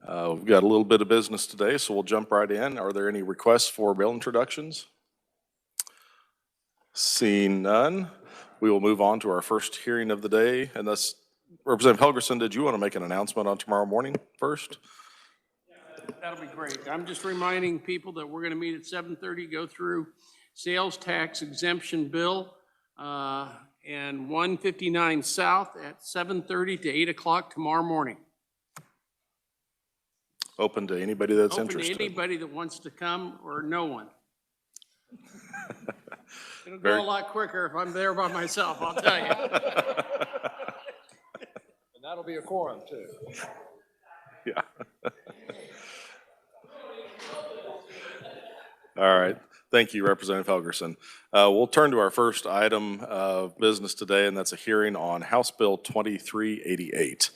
We've got a little bit of business today, so we'll jump right in. Are there any requests for bill introductions? Seeing none, we will move on to our first hearing of the day. And that's Representative Helgerson. Did you want to make an announcement on tomorrow morning first? That'll be great. I'm just reminding people that we're going to meet at 7:30, go through sales tax exemption bill and 159 South at 7:30 to 8 o'clock tomorrow morning. Open to anybody that's Open interested. to anybody that wants to come or no one. It'll go a lot quicker if I'm there by myself, I'll tell you. And that'll be a quorum too. Yeah. All right. Thank you, Representative Helgerson. We'll turn to our first item of business today, and that's a hearing on House Bill 2388.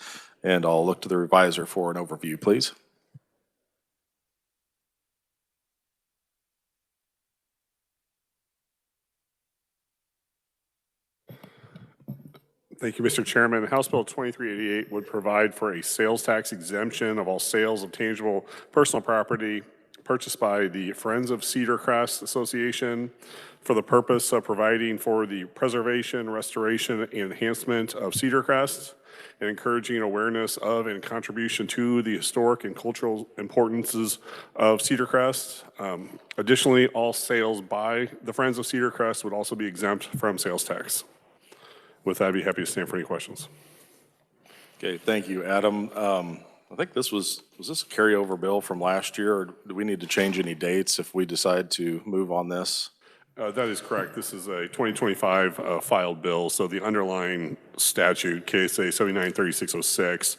And I'll look to the reviser for an overview, please. Thank you, Mr. Chairman. House Bill 2388 would provide for a sales tax exemption of all sales of tangible personal property purchased by the Friends of Cedar Crest Association for the purpose of providing for the preservation, restoration, and enhancement of Cedar Crest and encouraging awareness of and contribution to the historic and cultural importances of Cedar Crest. Additionally, all sales by the Friends of Cedar Crest would also be exempt from sales tax. With that, I'd be happy to stand for any questions. Okay, thank you, Adam. I think was this a carryover bill from last year, or do we need to change any dates if we decide to move on this? That is correct. This is a 2025 filed bill, so the underlying statute, KSA 793606,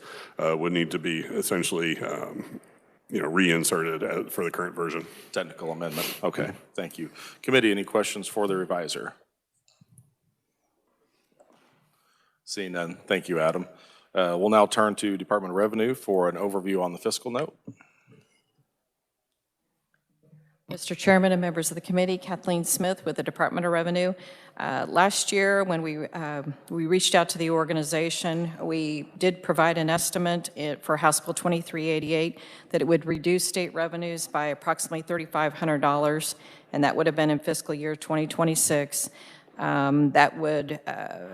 would need to be essentially reinserted for the current version. Technical amendment. Okay, thank you. Committee, any questions for the reviser? Seeing none, thank you, Adam. We'll now turn to Department of Revenue for an overview on the fiscal note. Mr. Chairman and members of the committee, Kathleen Smith with the Department of Revenue. Last year, when we reached out to the organization, we did provide an estimate for House Bill 2388 that it would reduce state revenues by approximately $3,500, and that would have been in fiscal year 2026. That would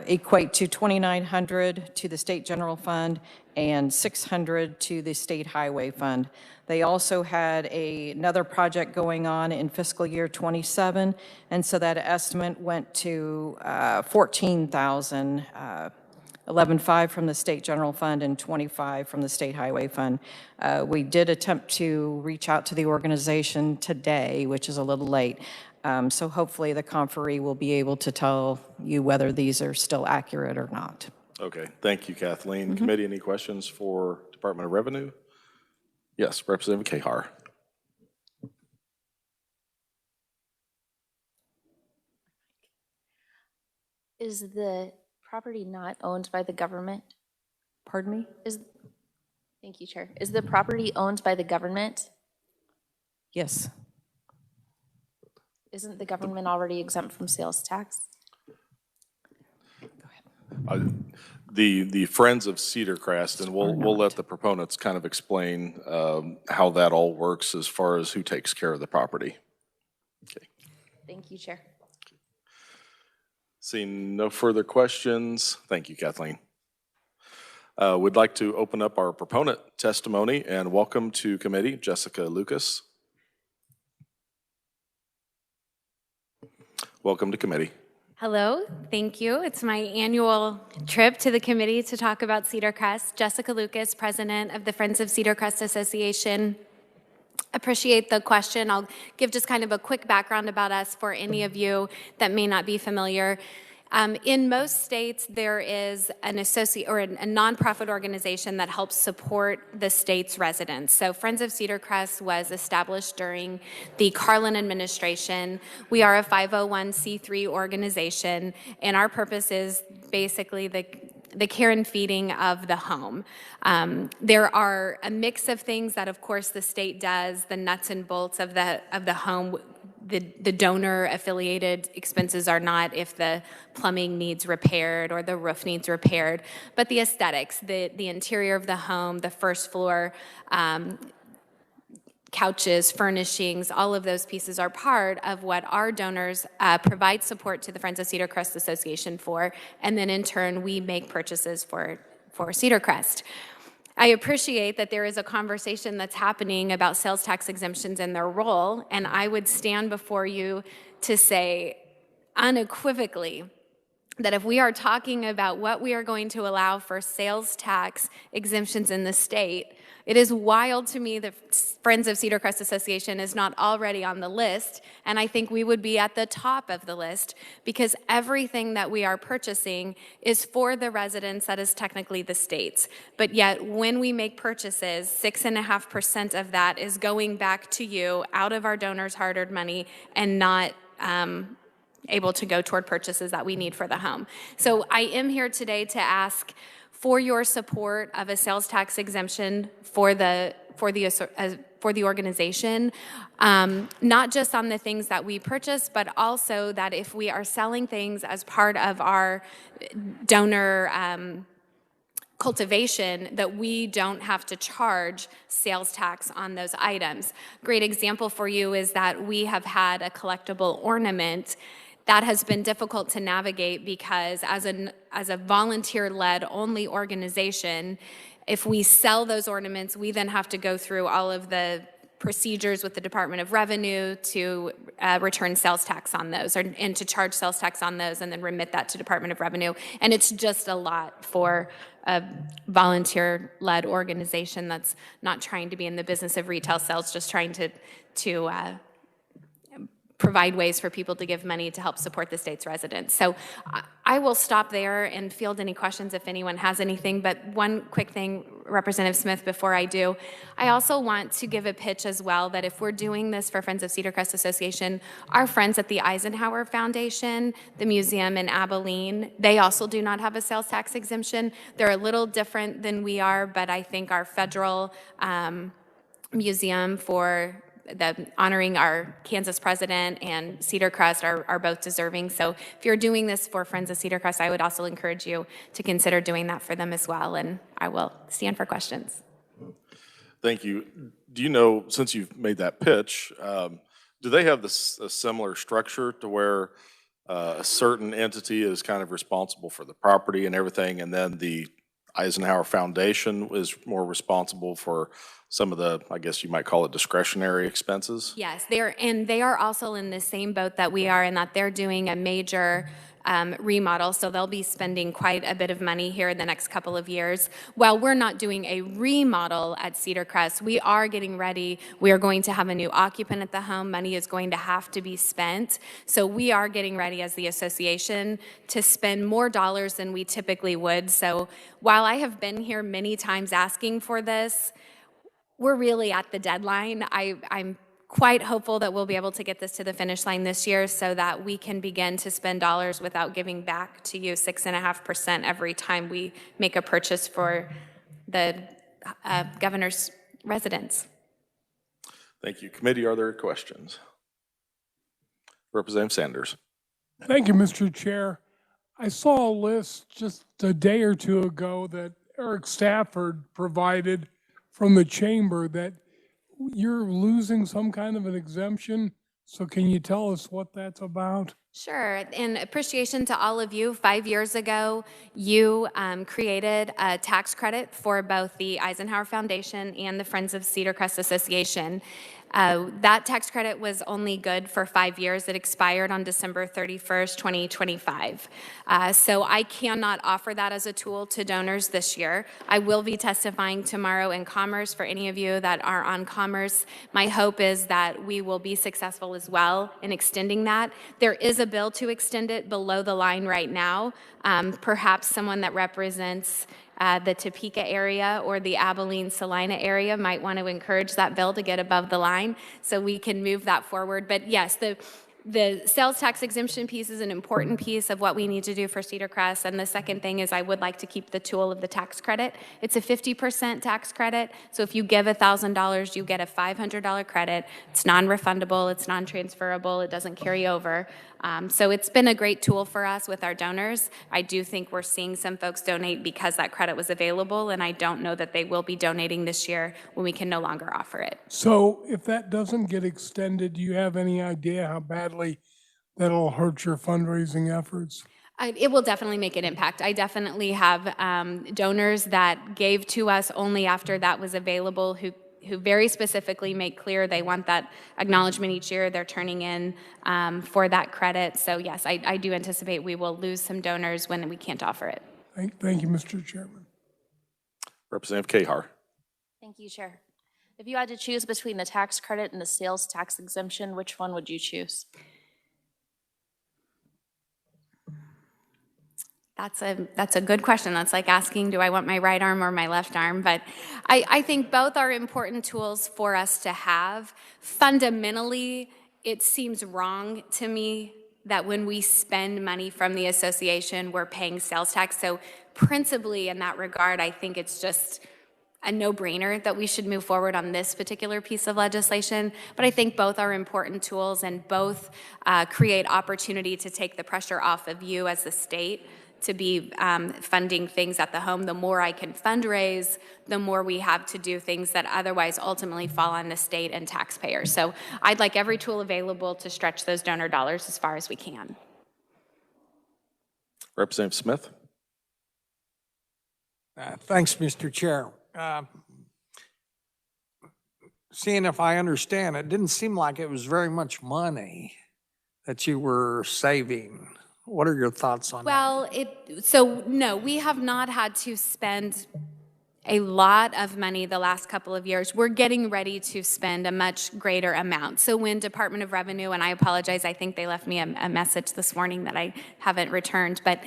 equate to $2,900 to the state general fund and $600 to the state highway fund. They also had another project going on in fiscal year 27, and so that estimate went to $14,000, $11,500 from the state general fund and $25,000 from the state highway fund. We did attempt to reach out to the organization today, which is a little late. So hopefully the conferee will be able to tell you whether these are still accurate or not. Okay, thank you, Kathleen. Committee, any questions for Department of Revenue? Yes, Representative Kahar. Is the property not owned by the government? Pardon me? Thank you, Chair. Is the property owned by the government? Yes. Isn't the government already exempt from sales tax? Go ahead. The Friends of Cedar Crest, and we'll let the proponents kind of explain how that all works as far as who takes care of the property. Okay. Thank you, Chair. Seeing no further questions, thank you, Kathleen. We'd like to open up our proponent testimony and welcome to committee Jessica Lucas. Welcome to committee. Hello, thank you. It's my annual trip to the committee to talk about Cedar Crest. Jessica Lucas, president of the Friends of Cedar Crest Association. Appreciate the question. I'll give just kind of a quick background about us for any of you that may not be familiar. In most states, there is an associate or a nonprofit organization that helps support the state's residents. So Friends of Cedar Crest was established during the Carlin administration. We are a 501c3 organization, and our purpose is basically the care and feeding of the home. There are a mix of things that, of course, the state does, the nuts and bolts of the home. the donor affiliated expenses are not if the plumbing needs repaired or the roof needs repaired, but the aesthetics, the interior of the home, the first floor, couches, furnishings, all of those pieces are part of what our donors provide support to the Friends of Cedar Crest Association for, and then in turn we make purchases for Cedar Crest. I appreciate that there is a conversation that's happening about sales tax exemptions and their role, and I would stand before you to say unequivocally that if we are talking about what we are going to allow for sales tax exemptions in the state, it is wild to me that Friends of Cedar Crest Association is not already on the list, and I think we would be at the top of the list because everything that we are purchasing is for the residents that is technically the state's. But yet, when we make purchases, 6.5% of that is going back to you out of our donors' hard-earned money and not able to go toward purchases that we need for the home. So I am here today to ask for your support of a sales tax exemption for the organization, not just on the things that we purchase, but also that if we are selling things as part of our donor cultivation, that we don't have to charge sales tax on those items. Great example for you is that we have had a collectible ornament that has been difficult to navigate because as a volunteer-led only organization, if we sell those ornaments, we then have to go through all of the procedures with the Department of Revenue to return sales tax on those and to charge sales tax on those and then remit that to Department of Revenue. And it's just a lot for a volunteer-led organization that's not trying to be in the business of retail sales, just trying to provide ways for people to give money to help support the state's residents. So I will stop there and field any questions if anyone has anything. But one quick thing, Representative Smith, before I do, I also want to give a pitch as well that if we're doing this for Friends of Cedar Crest Association, our friends at the Eisenhower Foundation, the museum in Abilene, they also do not have a sales tax exemption. They're a little different than we are, but I think our federal museum for honoring our Kansas president and Cedar Crest are both deserving. So if you're doing this for Friends of Cedar Crest, I would also encourage you to consider doing that for them as well. And I will stand for questions. Thank you. Do you know, since you've made that pitch, do they have a similar structure to where a certain entity is kind of responsible for the property and everything, and then the Eisenhower Foundation is more responsible for some of the, I guess you might call it discretionary expenses? Yes, they are also in the same boat that we are in that they're doing a major remodel, so they'll be spending quite a bit of money here in the next couple of years. While we're not doing a remodel at Cedar Crest, we are getting ready. We are going to have a new occupant at the home. Money is going to have to be spent. So we are getting ready as the association to spend more dollars than we typically would. So while I have been here many times asking for this, we're really at the deadline. I'm quite hopeful that we'll be able to get this to the finish line this year so that we can begin to spend dollars without giving back to you 6.5% every time we make a purchase for the governor's residents. Thank you. Committee, are there questions? Representative Sanders. Thank you, Mr. Chair. I saw a list just a day or two ago that Eric Stafford provided from the chamber that you're losing some kind of an exemption. So can you tell us what that's about? Sure, in appreciation to all of you, 5 years ago, you created a tax credit for both the Eisenhower Foundation and the Friends of Cedar Crest Association. That tax credit was only good for 5 years. It expired on December 31st, 2025. So I cannot offer that as a tool to donors this year. I will be testifying tomorrow in Commerce for any of you that are on Commerce. My hope is that we will be successful as well in extending that. There is a bill to extend it below the line right now. Perhaps someone that represents the Topeka area or the Abilene Salina area might want to encourage that bill to get above the line so we can move that forward. But yes, the sales tax exemption piece is an important piece of what we need to do for Cedar Crest. And the second thing is I would like to keep the tool of the tax credit. It's a 50% tax credit. So if you give $1,000, you get a $500 credit. It's non-refundable, it's non-transferable, it doesn't carry over. So it's been a great tool for us with our donors. I do think we're seeing some folks donate because that credit was available, and I don't know that they will be donating this year when we can no longer offer it. So if that doesn't get extended, do you have any idea how badly that'll hurt your fundraising efforts? It will definitely make an impact. I definitely have donors that gave to us only after that was available who very specifically make clear they want that acknowledgement each year they're turning in for that credit. So yes, I do anticipate we will lose some donors when we can't offer it. Thank you, Mr. Chairman. Representative Kahar. Thank you, Chair. If you had to choose between the tax credit and the sales tax exemption, which one would you choose? That's a good question. That's like asking, do I want my right arm or my left arm? But I think both are important tools for us to have. Fundamentally, it seems wrong to me that when we spend money from the association, we're paying sales tax. So principally in that regard, I think it's just a no-brainer that we should move forward on this particular piece of legislation. But I think both are important tools and both create opportunity to take the pressure off of you as the state to be funding things at the home. The more I can fundraise, the more we have to do things that otherwise ultimately fall on the state and taxpayers. So I'd like every tool available to stretch those donor dollars as far as we can. Representative Smith. Thanks, Mr. Chair. Seeing if I understand, it didn't seem like it was very much money that you were saving. What are your thoughts on that? Well, so no, we have not had to spend a lot of money the last couple of years. We're getting ready to spend a much greater amount. So when Department of Revenue, and I apologize, I think they left me a message this morning that I haven't returned, but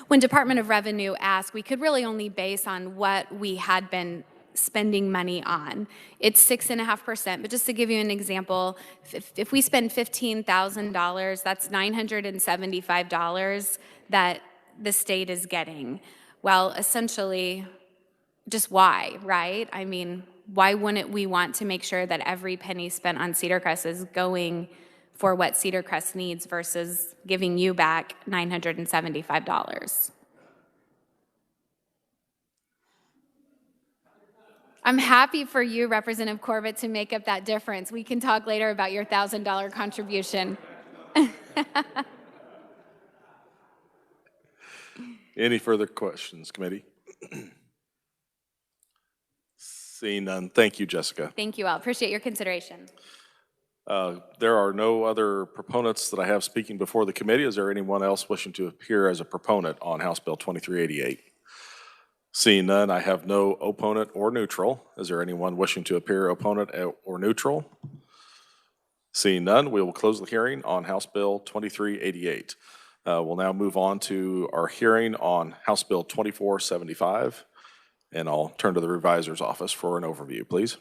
when Department of Revenue asked, we could really only base on what we had been spending money on. It's 6.5%, but just to give you an example, if we spend $15,000, that's $975 that the state is getting. Well, essentially, just why, right? I mean, why wouldn't we want to make sure that every penny spent on Cedar Crest is going for what Cedar Crest needs versus giving you back $975? I'm happy for you, Representative Corbett, to make up that difference. We can talk later about your $1,000 contribution. Any further questions, committee? Seeing none, thank you, Jessica. Thank you all. Appreciate your consideration. There are no other proponents that I have speaking before the committee. Is there anyone else wishing to appear as a proponent on House Bill 2388? Seeing none, I have no opponent or neutral. Is there anyone wishing to appear opponent or neutral? Seeing none, we will close the hearing on House Bill 2388. We'll now move on to our hearing on House Bill 2475, and I'll turn to the revisor's office for an overview, please.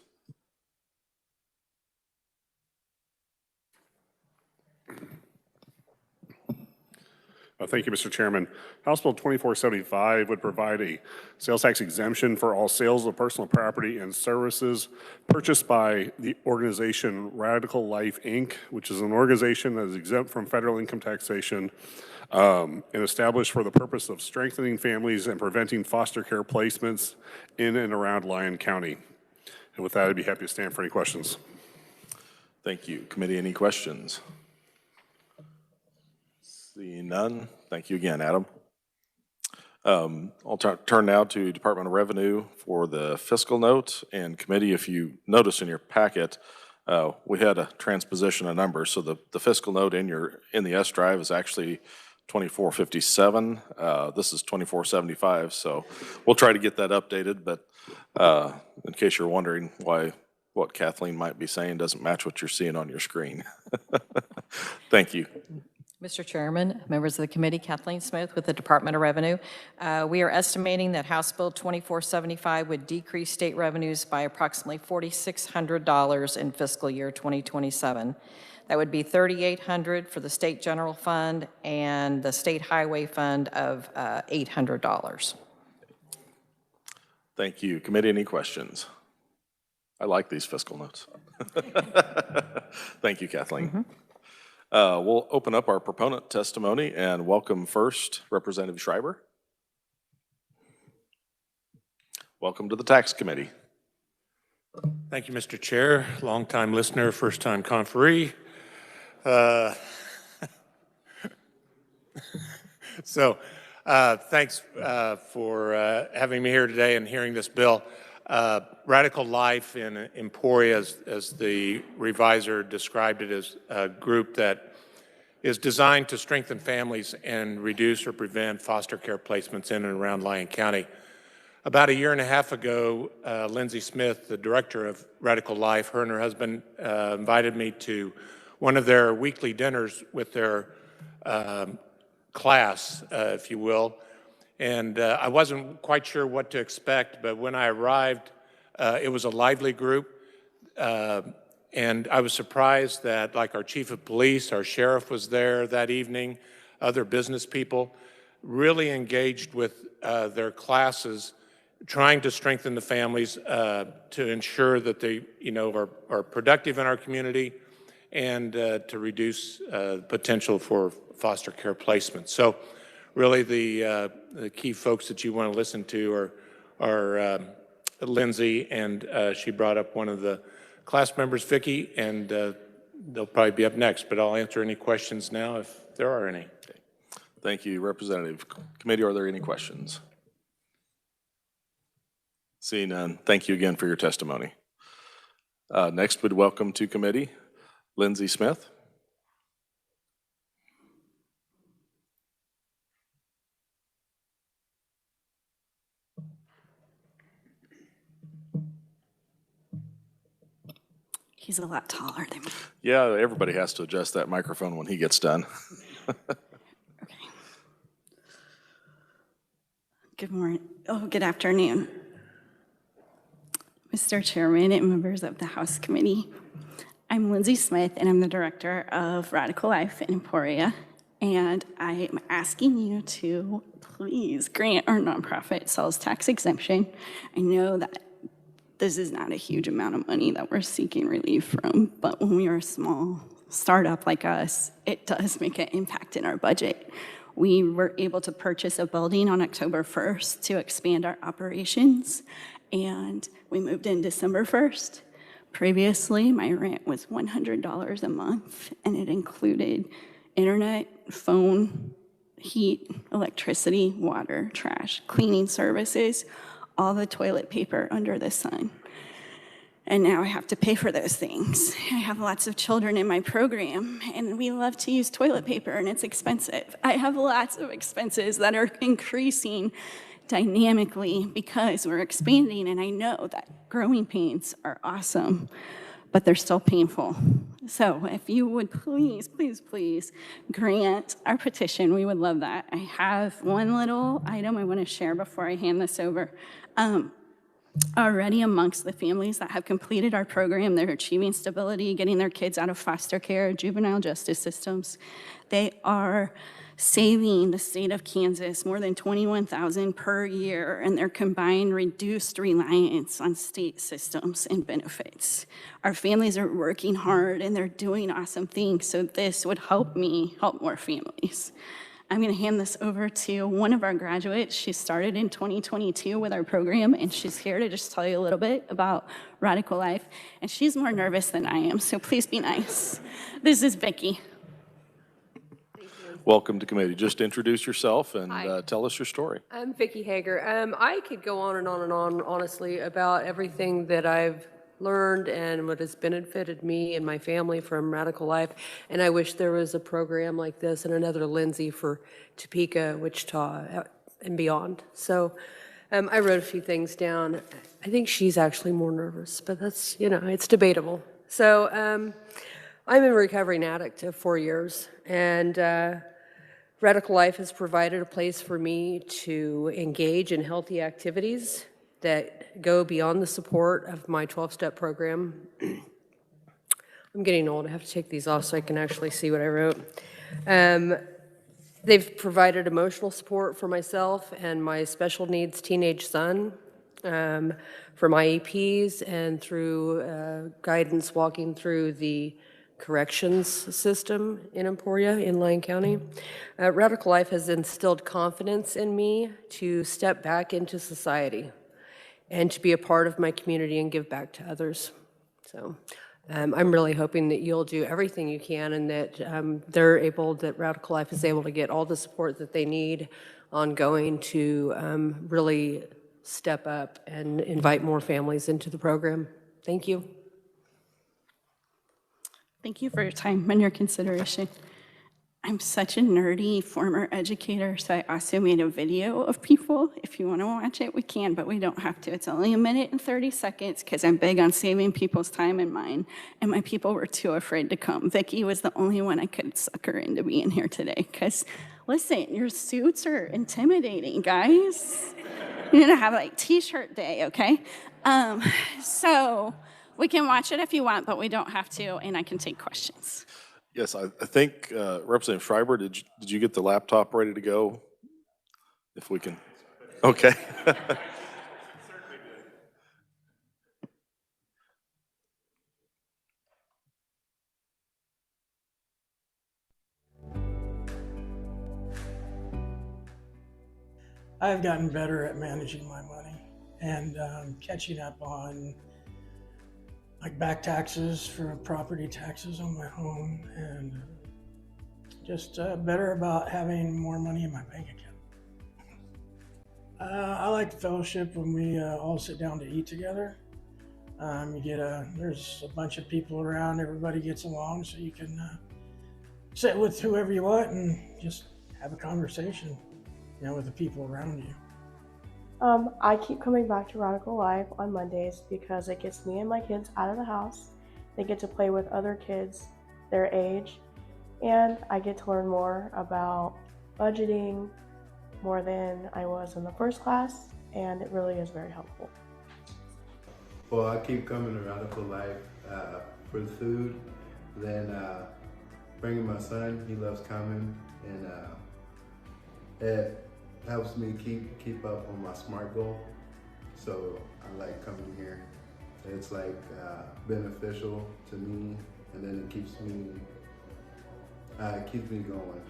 Thank you, Mr. Chairman. House Bill 2475 would provide a sales tax exemption for all sales of personal property and services purchased by the organization Radical Life, Inc., which is an organization that is exempt from federal income taxation and established for the purpose of strengthening families and preventing foster care placements in and around Lyon County. And with that, I'd be happy to stand for any questions. Thank you. Committee, any questions? Seeing none, thank you again, Adam. I'll turn now to Department of Revenue for the fiscal note. And committee, if you notice in your packet, we had a transposition of numbers. So the fiscal note in the S drive is actually 2457. This is 2475. So we'll try to get that updated. But in case you're wondering why what Kathleen might be saying doesn't match what you're seeing on your screen. Thank you. Mr. Chairman, members of the committee, Kathleen Smith with the Department of Revenue. We are estimating that House Bill 2475 would decrease state revenues by approximately $4,600 in fiscal year 2027. That would be $3,800 for the state general fund and the state highway fund of $800. Thank you. Committee, any questions? I like these fiscal notes. Thank you, Kathleen. We'll open up our proponent testimony and welcome first Representative Schreiber. Welcome to the Tax Committee. Thank you, Mr. Chair. Longtime listener, first-time conferee. Thanks for having me here today and hearing this bill. Radical Life in Emporia, as the reviser described it, as a group that is designed to strengthen families and reduce or prevent foster care placements in and around Lyon County. About a year and a half ago, Lindsay Smith, the director of Radical Life, her and her husband invited me to one of their weekly dinners with their class, if you will. And I wasn't quite sure what to expect, but when I arrived, it was a lively group. And I was surprised that, like, our chief of police, our sheriff was there that evening, other business people, really engaged with their classes, trying to strengthen the families to ensure that they, are productive in our community and to reduce potential for foster care placement. So really the key folks that you want to listen to are Lindsay, and she brought up one of the class members, Vicki, and they'll probably be up next, but I'll answer any questions now if there are any. Okay. Thank you, Representative. Committee, are there any questions? Seeing none, thank you again for your testimony. Next, we'd welcome to committee Lindsay Smith. He's a lot taller than me. Yeah, everybody has to adjust that microphone when he gets done. Okay. Good morning. Oh, good afternoon. Mr. Chairman and members of the House Committee, I'm Lindsay Smith, and I'm the director of Radical Life in Emporia. And I am asking you to please grant our nonprofit sales tax exemption. I know that this is not a huge amount of money that we're seeking relief from, but when we are a small startup like us, it does make an impact in our budget. We were able to purchase a building on October 1st to expand our operations, and we moved in December 1st. Previously, my rent was $100 a month, and it included internet, phone, heat, electricity, water, trash, cleaning services, all the toilet paper under the sun. And now I have to pay for those things. I have lots of children in my program, and we love to use toilet paper, and it's expensive. I have lots of expenses that are increasing dynamically because we're expanding, and I know that growing pains are awesome, but they're still painful. So if you would please, please, please grant our petition, we would love that. I have one little item I want to share before I hand this over. Already amongst the families that have completed our program, they're achieving stability, getting their kids out of foster care, juvenile justice systems. They are saving the state of Kansas more than $21,000 per year in their combined reduced reliance on state systems and benefits. Our families are working hard and they're doing awesome things, so this would help me help more families. I'm going to hand this over to one of our graduates. She started in 2022 with our program, and she's here to just tell you a little bit about Radical Life. And she's more nervous than I am, so please be nice. This is Vicki. Welcome to committee. Just introduce yourself and tell us your story. I'm Vicki Hager. I could go on and on and on, honestly, about everything that I've learned and what has benefited me and my family from Radical Life. And I wish there was a program like this and another Lindsay for Topeka, Wichita, and beyond. So I wrote a few things down. I think she's actually more nervous, but that's, it's debatable. So I'm a recovering addict of 4 years, and Radical Life has provided a place for me to engage in healthy activities that go beyond the support of my 12-step program. I'm getting old. I have to take these off so I can actually see what I wrote. They've provided emotional support for myself and my special needs teenage son, for my EPs, and through guidance walking through the corrections system in Emporia in Lyon County. Radical Life has instilled confidence in me to step back into society and to be a part of my community and give back to others. So I'm really hoping that you'll do everything you can, and that that Radical Life is able to get all the support that they need ongoing to really step up and invite more families into the program. Thank you. Thank you for your time and your consideration. I'm such a nerdy former educator, so I also made a video of people. If you want to watch it, we can, but we don't have to. It's only 1 minute and 30 seconds because I'm big on saving people's time and mine, and my people were too afraid to come. Vicki was the only one I could sucker into being here today because, listen, your suits are intimidating, guys. You're going to have like t-shirt day, okay? So we can watch it if you want, but we don't have to, and I can take questions. Yes, I think Representative Schreiber, did you get the laptop ready to go? If we can, okay. I've gotten better at managing my money and catching up on like back taxes for property taxes on my home, and just better about having more money in my bank account. I like the fellowship when we all sit down to eat together. There's a bunch of people around, everybody gets along, so you can sit with whoever you want and just have a conversation, with the people around you. I keep coming back to Radical Life on Mondays because it gets me and my kids out of the house. They get to play with other kids their age, and I get to learn more about budgeting more than I was in the first class, and it really is very helpful. Well, I keep coming to Radical Life for the food, then bringing my son. He loves coming, and it helps me keep up on my SMART goal. So I like coming here. It's like beneficial to me, and then it keeps me going,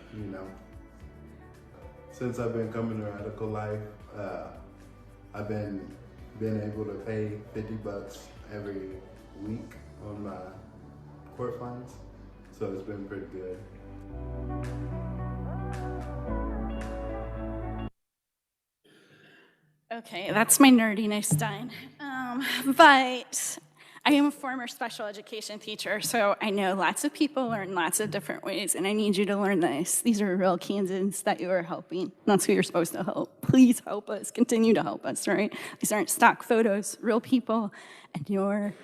Since I've been coming to Radical Life, I've been able to pay $50 every week on my court fines, so it's been pretty good. Okay, that's my nerdiness done. But I am a former special education teacher, so I know lots of people learn lots of different ways, and I need you to learn this. These are real Kansans that you are helping. That's who you're supposed to help. Please help us. Continue to help us, right? These aren't stock photos, real people, and your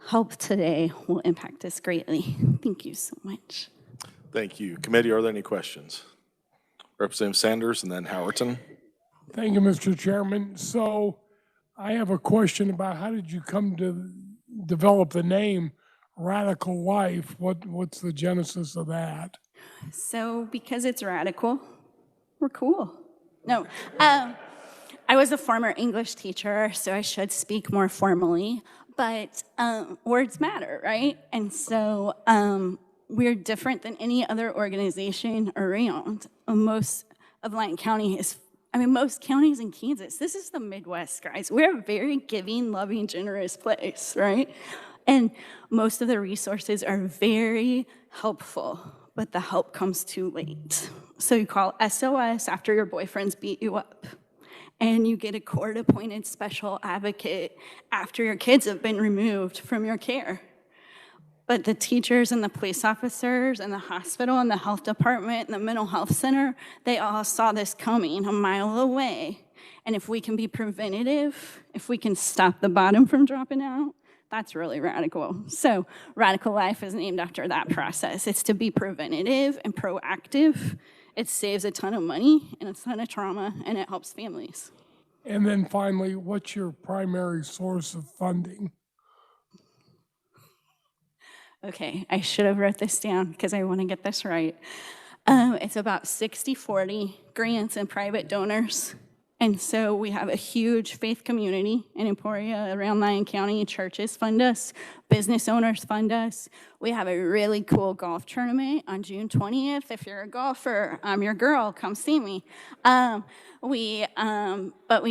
help today will impact us greatly. Thank you so much. Thank you. Committee, are there any questions? Representative Sanders and then Howerton. Thank you, Mr. Chairman. So I have a question about how did you come to develop the name Radical Life? What's the genesis of that? So because it's radical, we're cool. No, I was a former English teacher, so I should speak more formally, but words matter, right? And so we're different than any other organization around. Most of Lyon County most counties in Kansas, this is the Midwest, guys. We're a very giving, loving, generous place, right? And most of the resources are very helpful, but the help comes too late. So you call SOS after your boyfriend's beat you up, and you get a court-appointed special advocate after your kids have been removed from your care. But the teachers and the police officers and the hospital and the health department and the mental health center, they all saw this coming a mile away. And if we can be preventative, if we can stop the bottom from dropping out, That's really radical. So Radical Life is named after that process. It's to be preventative and proactive. It saves a ton of money and a ton of trauma, and it helps families. And then finally, what's your primary source of funding? Okay, I should have wrote this down because I want to get this right. It's about 60-40 grants and private donors. And so we have a huge faith community in Emporia, around Lyon County. Churches fund us, business owners fund us. We have a really cool golf tournament on June 20th. If you're a golfer, I'm your girl, come see me. But we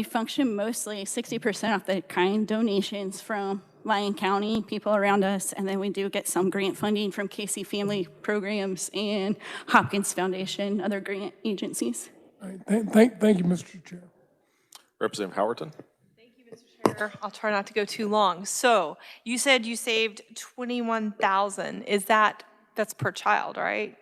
function mostly 60% off the kind donations from Lyon County, people around us, and then we do get some grant funding from Casey Family Programs and Hopkins Foundation, other grant agencies. All right, thank you, Mr. Chair. Representative Howerton. I'll try not to go too long. So you said you saved $21,000. That's per child, right?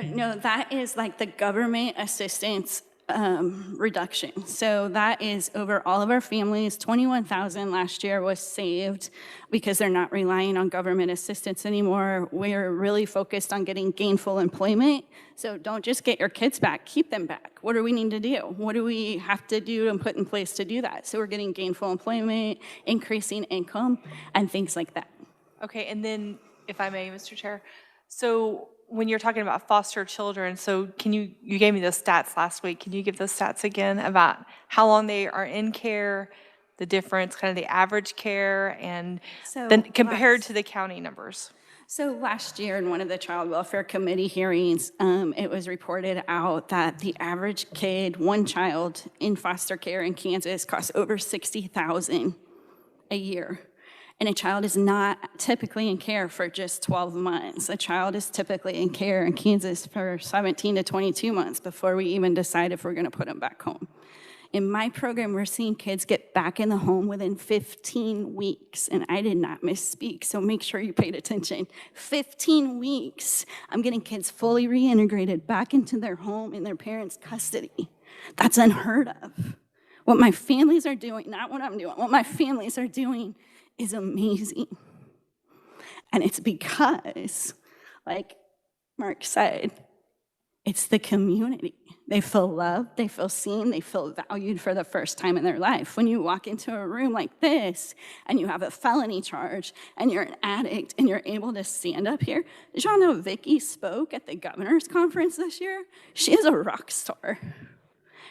No, that is like the government assistance reduction. So that is over all of our families. 21,000 last year was saved because they're not relying on government assistance anymore. We're really focused on getting gainful employment. So don't just get your kids back, keep them back. What do we need to do? What do we have to do and put in place to do that? So we're getting gainful employment, increasing income, and things like that. Okay, and then if I may, Mr. Chair, so when you're talking about foster children, so you gave me those stats last week. Can you give those stats again about how long they are in care, the difference, kind of the average care, and then compared to the county numbers? So last year in one of the Child Welfare Committee hearings, it was reported out that the average kid, one child in foster care in Kansas, costs over $60,000 a year. And a child is not typically in care for just 12 months. A child is typically in care in Kansas for 17 to 22 months before we even decide if we're gonna put them back home. In my program, we're seeing kids get back in the home within 15 weeks, and I did not misspeak, so make sure you paid attention. 15 weeks, I'm getting kids fully reintegrated back into their home in their parents' custody. That's unheard of. What my families are doing, not what I'm doing, what my families are doing is amazing. And it's because, like Mark said, it's the community. They feel loved, they feel seen, they feel valued for the first time in their life. When you walk into a room like this and you have a felony charge and you're an addict and you're able to stand up here, did y'all know Vicki spoke at the governor's conference this year? She is a rock star.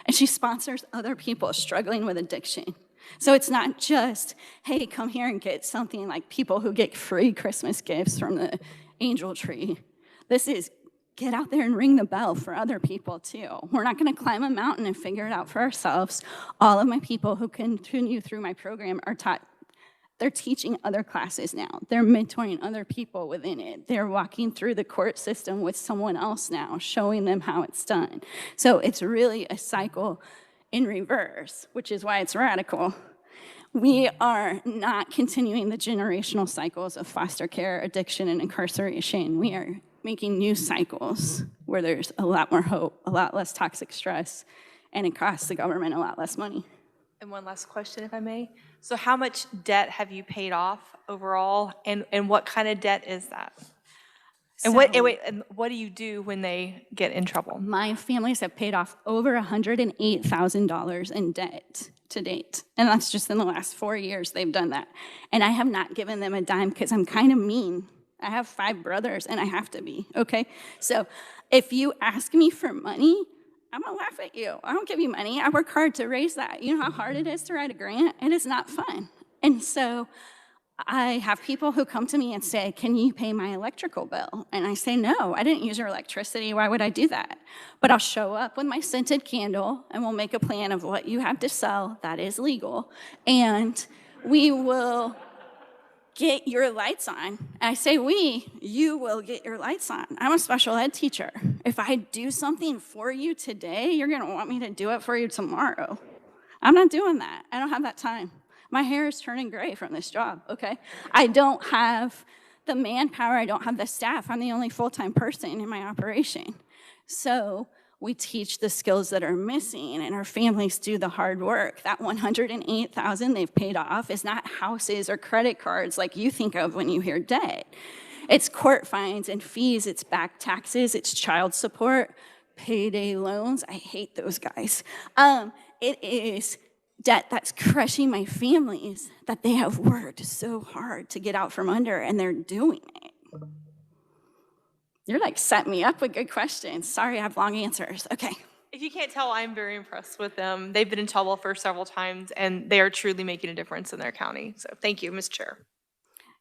And she sponsors other people struggling with addiction. So it's not just, hey, come here and get something like people who get free Christmas gifts from the angel tree. This is get out there and ring the bell for other people too. We're not gonna climb a mountain and figure it out for ourselves. All of my people who continue through my program are they're teaching other classes now. They're mentoring other people within it. They're walking through the court system with someone else now, showing them how it's done. So it's really a cycle in reverse, which is why it's radical. We are not continuing the generational cycles of foster care, addiction, and incarceration. We are making new cycles where there's a lot more hope, a lot less toxic stress, and it costs the government a lot less money. And one last question, if I may. So how much debt have you paid off overall, and what kind of debt is that? And what do you do when they get in trouble? My families have paid off over $108,000 in debt to date. And that's just in the last 4 years they've done that. And I have not given them a dime because I'm kind of mean. I have 5 brothers and I have to be, okay? So if you ask me for money, I'm gonna laugh at you. I don't give you money. I work hard to raise that. You know how hard it is to write a grant? It is not fun. And so I have people who come to me and say, can you pay my electrical bill? And I say, no, I didn't use your electricity. Why would I do that? But I'll show up with my scented candle and we'll make a plan of what you have to sell that is legal. And we will get your lights on. And I say you will get your lights on. I'm a special ed teacher. If I do something for you today, you're gonna want me to do it for you tomorrow. I'm not doing that. I don't have that time. My hair is turning gray from this job, okay? I don't have the manpower, I don't have the staff. I'm the only full-time person in my operation. So we teach the skills that are missing, and our families do the hard work. That $108,000 they've paid off is not houses or credit cards like you think of when you hear debt. It's court fines and fees, it's back taxes, it's child support, payday loans. I hate those guys. It is debt that's crushing my families that they have worked so hard to get out from under, and they're doing it. You're like setting me up with good questions. Sorry, I have long answers. Okay. If you can't tell, I'm very impressed with them. They've been in trouble for several times, and they are truly making a difference in their county. So thank you, Ms. Chair.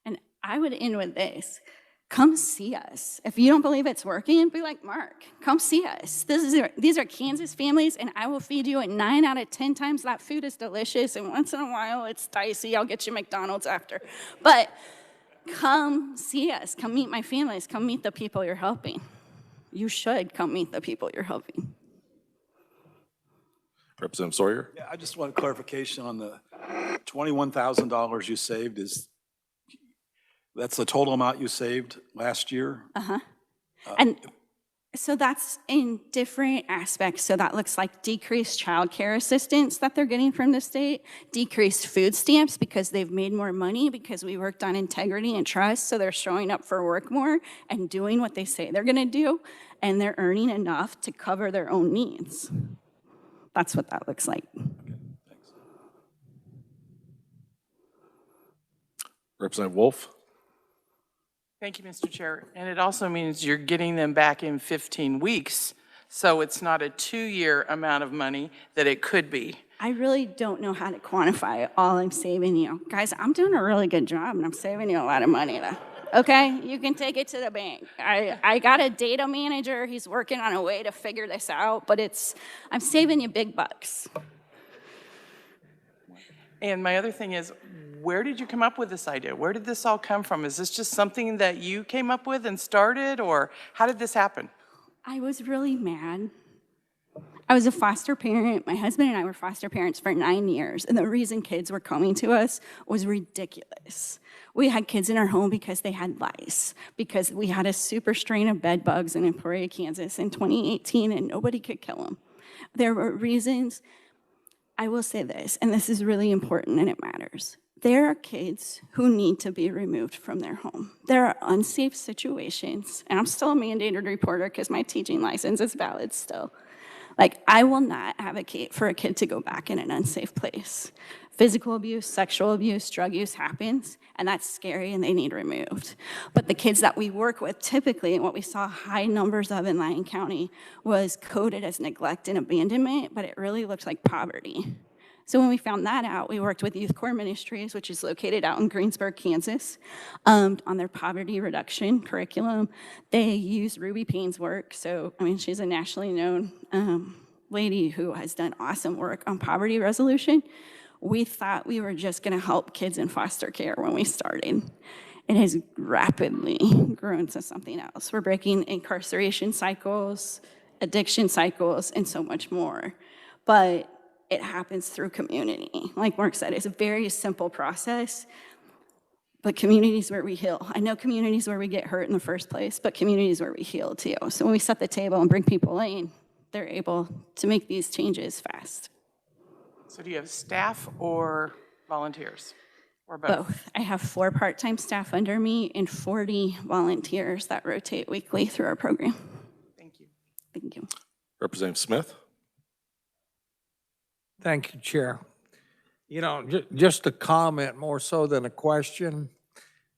And I would end with this. Come see us. If you don't believe it's working, be like Mark. Come see us. These are Kansas families, and I will feed you, and 9 out of 10 times that food is delicious, and once in a while it's dicey. I'll get you McDonald's after. But come see us. Come meet my families. Come meet the people you're helping. You should come meet the people you're helping. Representative Sawyer? Yeah, I just want clarification on the $21,000 you saved. That's the total amount you saved last year? And so that's in different aspects. So that looks like decreased child care assistance that they're getting from the state, decreased food stamps because they've made more money because we worked on integrity and trust. So they're showing up for work more and doing what they say they're gonna do, and they're earning enough to cover their own needs. That's what that looks like. Representative Wolf? Thank you, Mr. Chair. And it also means you're getting them back in 15 weeks. So it's not a 2-year amount of money that it could be. I really don't know how to quantify all I'm saving you. Guys, I'm doing a really good job, and I'm saving you a lot of money, though. Okay, you can take it to the bank. I got a data manager. He's working on a way to figure this out, but I'm saving you big bucks. And my other thing is, where did you come up with this idea? Where did this all come from? Is this just something that you came up with and started, or how did this happen? I was really mad. I was a foster parent. My husband and I were foster parents for 9 years, and the reason kids were coming to us was ridiculous. We had kids in our home because they had lice, because we had a super strain of bed bugs in Emporia, Kansas in 2018, and nobody could kill them. There were reasons. I will say this, and this is really important and it matters. There are kids who need to be removed from their home. There are unsafe situations, and I'm still a mandated reporter because my teaching license is valid still. Like, I will not advocate for a kid to go back in an unsafe place. Physical abuse, sexual abuse, drug use happens, and that's scary, and they need removed. But the kids that we work with typically, and what we saw high numbers of in Lyon County, was coded as neglect and abandonment, but it really looked like poverty. So when we found that out, we worked with Youth Corps Ministries, which is located out in Greensburg, Kansas, on their poverty reduction curriculum. They use Ruby Payne's work. So, I mean, she's a nationally known lady who has done awesome work on poverty resolution. We thought we were just gonna help kids in foster care when we started. It has rapidly grown to something else. We're breaking incarceration cycles, addiction cycles, and so much more. But it happens through community. Like Mark said, it's a very simple process, but communities where we heal. I know communities where we get hurt in the first place, but communities where we heal too. So when we set the table and bring people in, they're able to make these changes fast. So do you have staff or volunteers, or both? Both. I have 4 part-time staff under me and 40 volunteers that rotate weekly through our program. Thank you. Thank you. Representative Smith? Thank you, Chair. You know, just a comment more so than a question.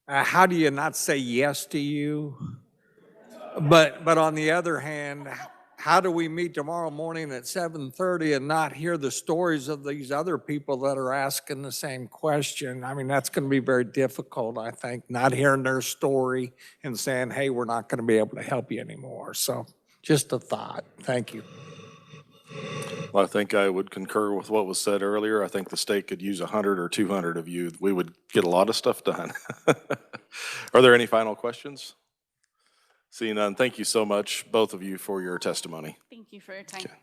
How do you not say yes to you? But on the other hand, how do we meet tomorrow morning at 7:30 and not hear the stories of these other people that are asking the same question? I mean, that's going to be very difficult, I think, not hearing their story and saying, hey, we're not going to be able to help you anymore. So just a thought. Thank you. Well, I think I would concur with what was said earlier. I think the state could use 100 or 200 of you. We would get a lot of stuff done. Are there any final questions? Seeing none, thank you so much, both of you, for your testimony. Thank you for your time. Okay.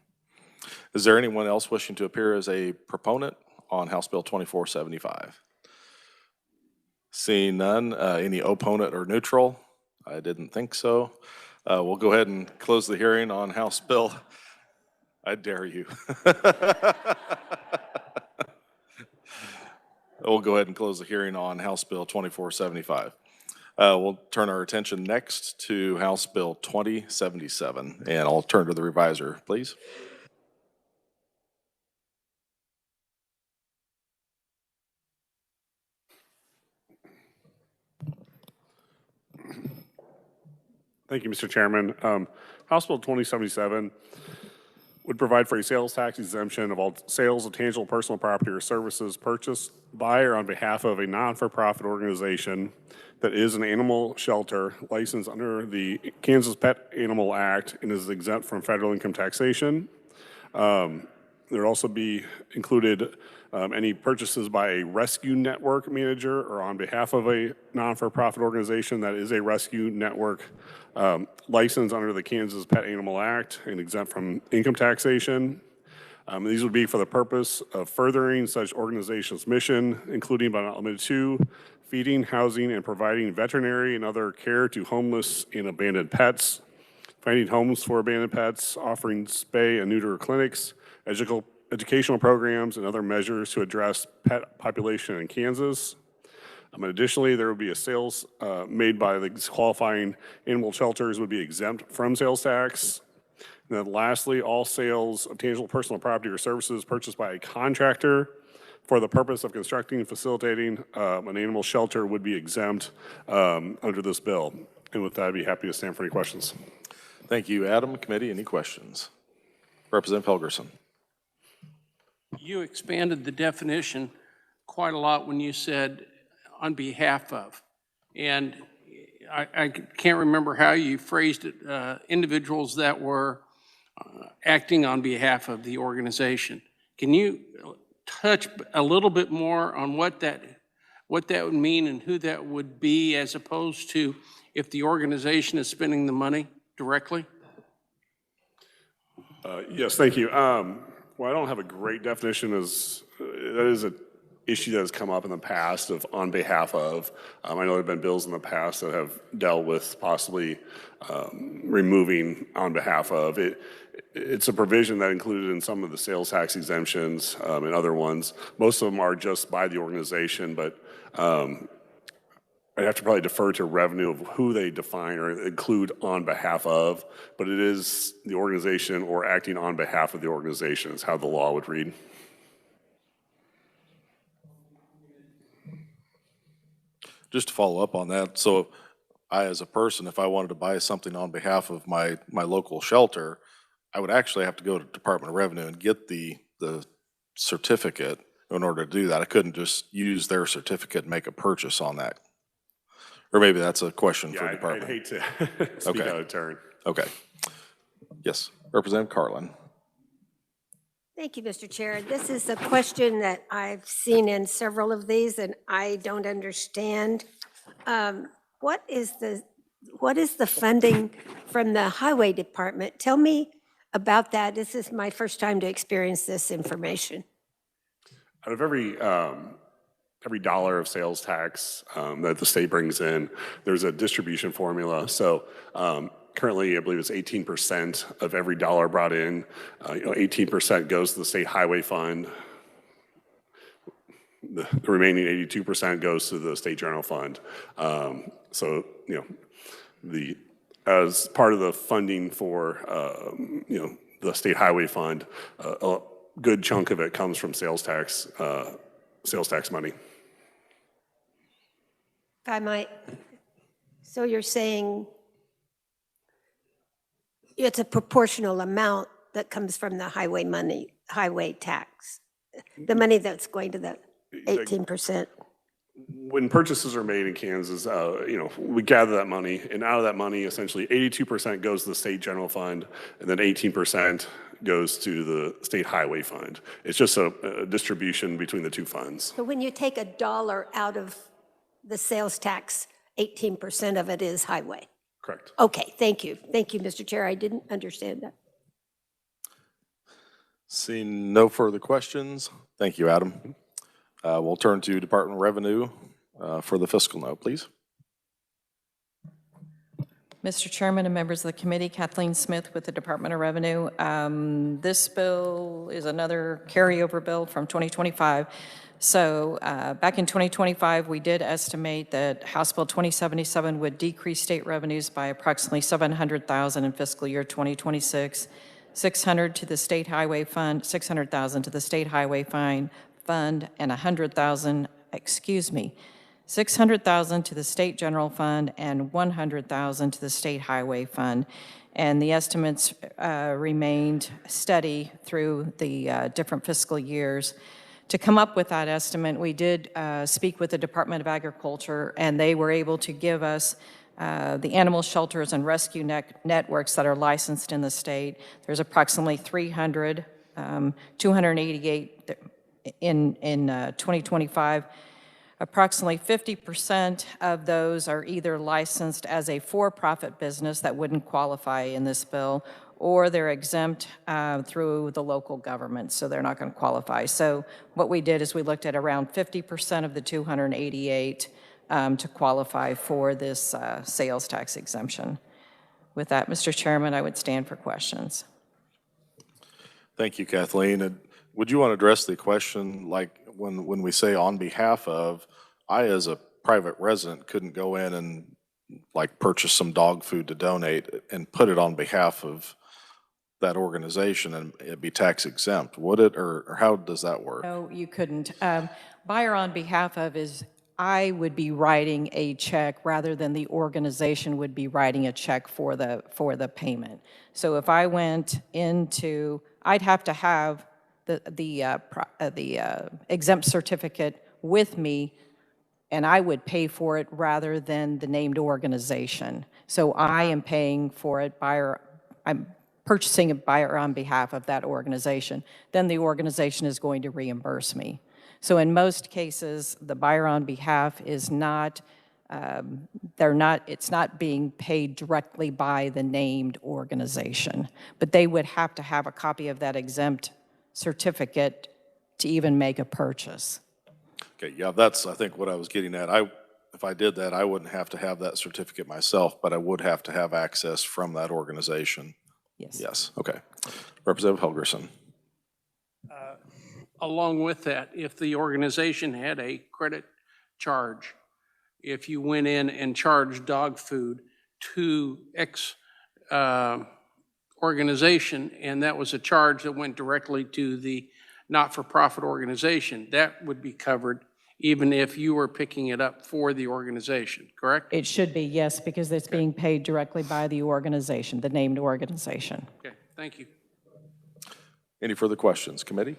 Is there anyone else wishing to appear as a proponent on House Bill 2475? Seeing none, any opponent or neutral? I didn't think so. We'll go ahead and close the hearing on House Bill I dare you. We'll go ahead and close the hearing on House Bill 2475. We'll turn our attention next to House Bill 2077, and I'll turn to the reviser, please. Thank you, Mr. Chairman. House Bill 2077 would provide for a sales tax exemption of all sales of tangible personal property or services purchased by or on behalf of a non-for-profit organization that is an animal shelter licensed under the Kansas Pet Animal Act and is exempt from federal income taxation. There would also be included any purchases by a rescue network manager or on behalf of a non-for-profit organization that is a rescue network licensed under the Kansas Pet Animal Act and exempt from income taxation. These would be for the purpose of furthering such organization's mission, including but not limited to feeding, housing, and providing veterinary and other care to homeless and abandoned pets, finding homes for abandoned pets, offering spay and neuter clinics, educational programs, and other measures to address pet population in Kansas. Additionally, there would be a sales made by the qualifying animal shelters would be exempt from sales tax. And then lastly, all sales of tangible personal property or services purchased by a contractor for the purpose of constructing and facilitating an animal shelter would be exempt under this bill. And with that, I'd be happy to stand for any questions. Thank you, Adam. Committee, any questions? Representative Helgerson. You expanded the definition quite a lot when you said on behalf of. And I can't remember how you phrased it, individuals that were acting on behalf of the organization. Can you touch a little bit more on what that would mean and who that would be, as opposed to if the organization is spending the money directly? Yes, thank you. Well, I don't have a great definition as that is an issue that has come up in the past of on behalf of. I know there have been bills in the past that have dealt with possibly removing on behalf of. It's a provision that included in some of the sales tax exemptions and other ones. Most of them are just by the organization, but I'd have to probably defer to revenue of who they define or include on behalf of, but it is the organization or acting on behalf of the organization is how the law would read. Just to follow up on that, so I, as a person, if I wanted to buy something on behalf of my local shelter, I would actually have to go to Department of Revenue and get the certificate in order to do that. I couldn't just use their certificate and make a purchase on that. Or maybe that's a question for the department. I'd hate to speak out of turn. Okay. Yes, Representative Carlin. Thank you, Mr. Chair. This is a question that I've seen in several of these, and I don't understand. What is the funding from the Highway Department? Tell me about that. This is my first time to experience this information. Out of every dollar of sales tax that the state brings in, there's a distribution formula. So currently, I believe it's 18% of every dollar brought in. 18% goes to the state highway fund. The remaining 82% goes to the state general fund. So as part of the funding for the state highway fund, a good chunk of it comes from sales tax money. If I might, so you're saying it's a proportional amount that comes from the highway tax, the money that's going to the 18%. When purchases are made in Kansas, we gather that money, and out of that money, essentially 82% goes to the state general fund, and then 18% goes to the state highway fund. It's just a distribution between the two funds. So when you take $1 out of the sales tax, 18% of it is highway. Correct. Okay, thank you. Thank you, Mr. Chair. I didn't understand that. Seeing no further questions, thank you, Adam. We'll turn to Department of Revenue for the fiscal note, please. Mr. Chairman and members of the committee, Kathleen Smith with the Department of Revenue. This bill is another carryover bill from 2025. So back in 2025, we did estimate that House Bill 2077 would decrease state revenues by approximately $700,000 in fiscal year 2026, 600 to the state highway fund, 600,000 to the state highway fund, and 100,000, excuse me, 600,000 to the state general fund and 100,000 to the state highway fund. And the estimates remained steady through the different fiscal years. To come up with that estimate, we did speak with the Department of Agriculture, and they were able to give us the animal shelters and rescue networks that are licensed in the state. There's approximately 300, 288 in 2025. Approximately 50% of those are either licensed as a for-profit business that wouldn't qualify in this bill, or they're exempt through the local government, so they're not going to qualify. So what we did is we looked at around 50% of the 288 to qualify for this sales tax exemption. With that, Mr. Chairman, I would stand for questions. Thank you, Kathleen. And would you want to address the question, like when we say on behalf of, I as a private resident couldn't go in and like purchase some dog food to donate and put it on behalf of that organization and it'd be tax exempt, would it, or how does that work? No, you couldn't. Buyer on behalf of is, I would be writing a check rather than the organization would be writing a check for the payment. So if I went into, I'd have to have the exempt certificate with me, and I would pay for it rather than the named organization. So I am paying for it, I'm purchasing a buyer on behalf of that organization. Then the organization is going to reimburse me. So in most cases, the buyer on behalf is not, it's not being paid directly by the named organization, but they would have to have a copy of that exempt certificate to even make a purchase. Okay, yeah, that's, I think, what I was getting at. If I did that, I wouldn't have to have that certificate myself, but I would have to have access from that organization. Yes. Yes, okay. Representative Helgerson. Along with that, if the organization had a credit charge, if you went in and charged dog food to X organization, and that was a charge that went directly to the not-for-profit organization, that would be covered even if you were picking it up for the organization, correct? It should be, yes, because it's being paid directly by the organization, the named organization. Okay, thank you. Any further questions, committee?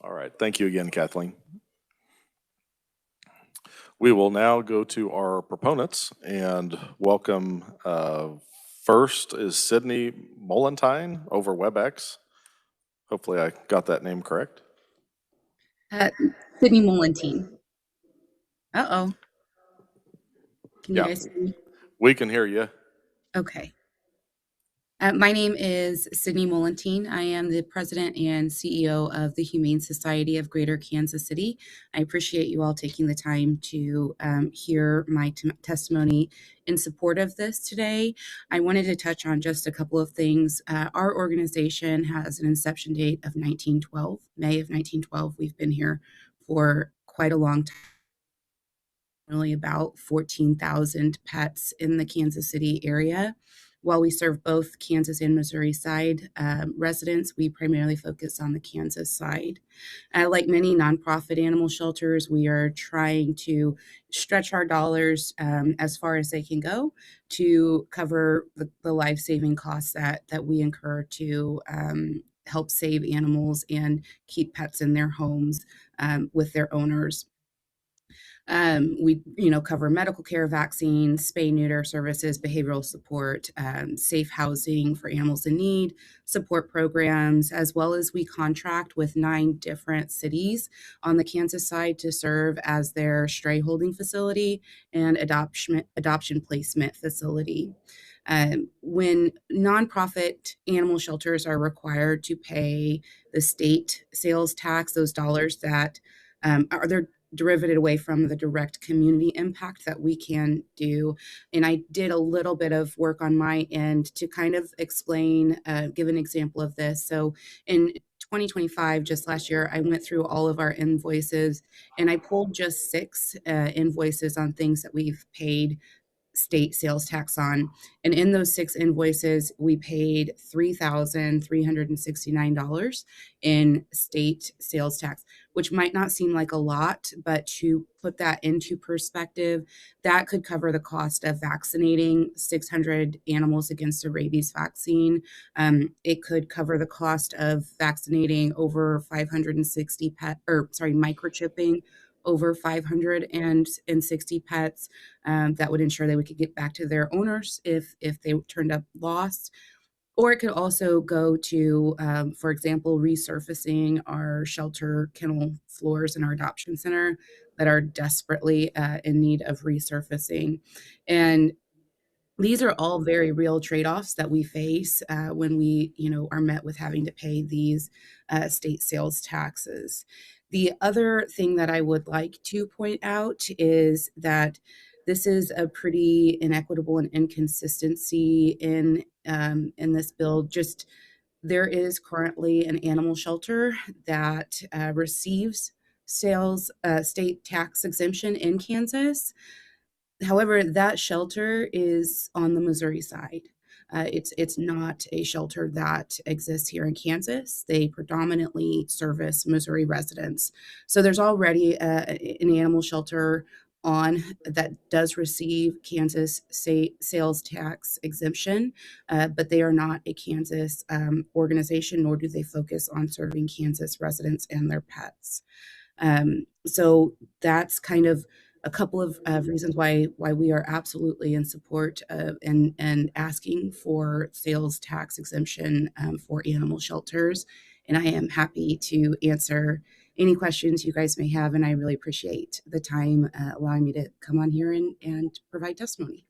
All right, thank you again, Kathleen. We will now go to our proponents and welcome, first is Sydney Molentine over WebEx. Hopefully I got that name correct. Sydney Molentine. Uh-oh. Can you Yeah, guys hear me? we can hear you. Okay. My name is Sydney Molentine. I am the president and CEO of the Humane Society of Greater Kansas City. I appreciate you all taking the time to hear my testimony in support of this today. I wanted to touch on just a couple of things. Our organization has an inception date of 1912, May of 1912. We've been here for quite a long time. Really about 14,000 pets in the Kansas City area. While we serve both Kansas and Missouri side residents, we primarily focus on the Kansas side. Like many nonprofit animal shelters, we are trying to stretch our dollars as far as they can go to cover the life-saving costs that we incur to help save animals and keep pets in their homes with their owners. We, cover medical care, vaccines, spay, neuter services, behavioral support, safe housing for animals in need, support programs, as well as we contract with 9 different cities on the Kansas side to serve as their stray holding facility and adoption placement facility. When nonprofit animal shelters are required to pay the state sales tax, those dollars that derivative away from the direct community impact that we can do. And I did a little bit of work on my end to kind of explain, give an example of this. So in 2025, just last year, I went through all of our invoices and I pulled just 6 invoices on things that we've paid state sales tax on. And in those 6 invoices, we paid $3,369 in state sales tax, which might not seem like a lot, but to put that into perspective, that could cover the cost of vaccinating 600 animals against a rabies vaccine. It could cover the cost of vaccinating over 560 microchipping over 560 pets. That would ensure they could get back to their owners if they turned up lost. Or it could also go to, for example, resurfacing our shelter kennel floors in our adoption center that are desperately in need of resurfacing. And these are all very real trade-offs that we face when we, are met with having to pay these state sales taxes. The other thing that I would like to point out is that this is a pretty inequitable and inconsistency in this bill. Just there is currently an animal shelter that receives state tax exemption in Kansas. However, that shelter is on the Missouri side. It's not a shelter that exists here in Kansas. They predominantly service Missouri residents. So there's already an animal shelter on that does receive Kansas sales tax exemption, but they are not a Kansas organization, nor do they focus on serving Kansas residents and their pets. So that's kind of a couple of reasons why we are absolutely in support of and asking for sales tax exemption for animal shelters. And I am happy to answer any questions you guys may have, and I really appreciate the time allowing me to come on here and provide testimony.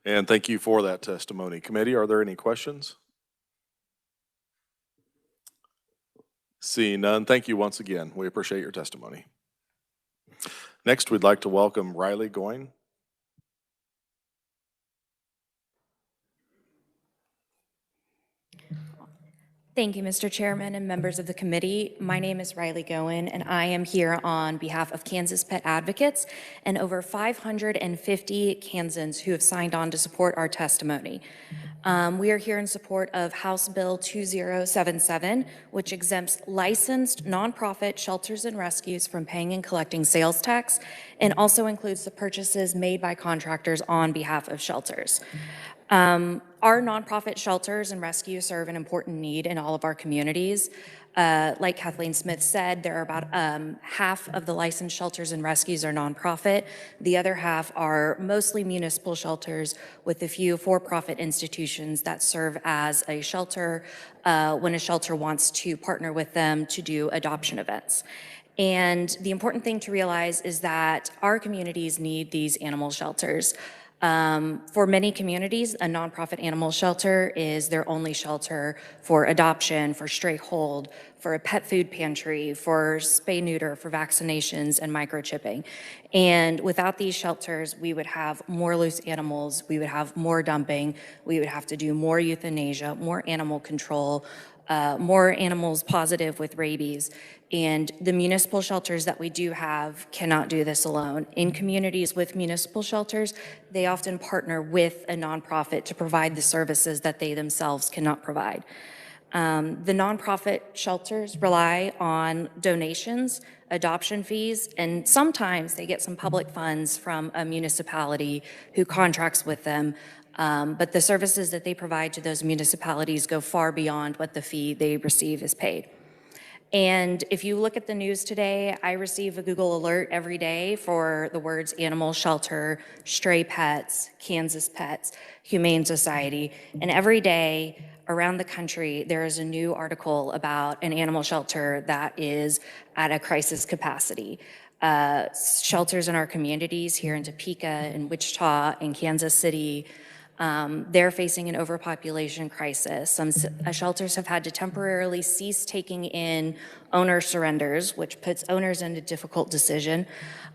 And thank you for that testimony. Committee, are there any questions? Seeing none, thank you once again. We appreciate your testimony. Next, we'd like to welcome Riley Goyne. Thank you, Mr. Chairman and members of the committee. My name is Riley Goen, and I am here on behalf of Kansas Pet Advocates and over 550 Kansans who have signed on to support our testimony. We are here in support of House Bill 2077, which exempts licensed nonprofit shelters and rescues from paying and collecting sales tax, and also includes the purchases made by contractors on behalf of shelters. Our nonprofit shelters and rescues serve an important need in all of our communities. Like Kathleen Smith said, there are about half of the licensed shelters and rescues are nonprofit. The other half are mostly municipal shelters with a few for-profit institutions that serve as a shelter when a shelter wants to partner with them to do adoption events. And the important thing to realize is that our communities need these animal shelters. For many communities, a nonprofit animal shelter is their only shelter for adoption, for stray hold, for a pet food pantry, for spay-neuter, for vaccinations, and microchipping. And without these shelters, we would have more loose animals, we would have more dumping, we would have to do more euthanasia, more animal control, more animals positive with rabies. And the municipal shelters that we do have cannot do this alone. In communities with municipal shelters, they often partner with a nonprofit to provide the services that they themselves cannot provide. The nonprofit shelters rely on donations, adoption fees, and sometimes they get some public funds from a municipality who contracts with them. But the services that they provide to those municipalities go far beyond what the fee they receive is paid. And if you look at the news today, I receive a Google alert every day for the words animal shelter, stray pets, Kansas Pets, Humane Society. And every day around the country, there is a new article about an animal shelter that is at a crisis capacity. Shelters in our communities here in Topeka, in Wichita, in Kansas City, They're facing an overpopulation crisis. Some shelters have had to temporarily cease taking in owner surrenders, which puts owners in a difficult decision.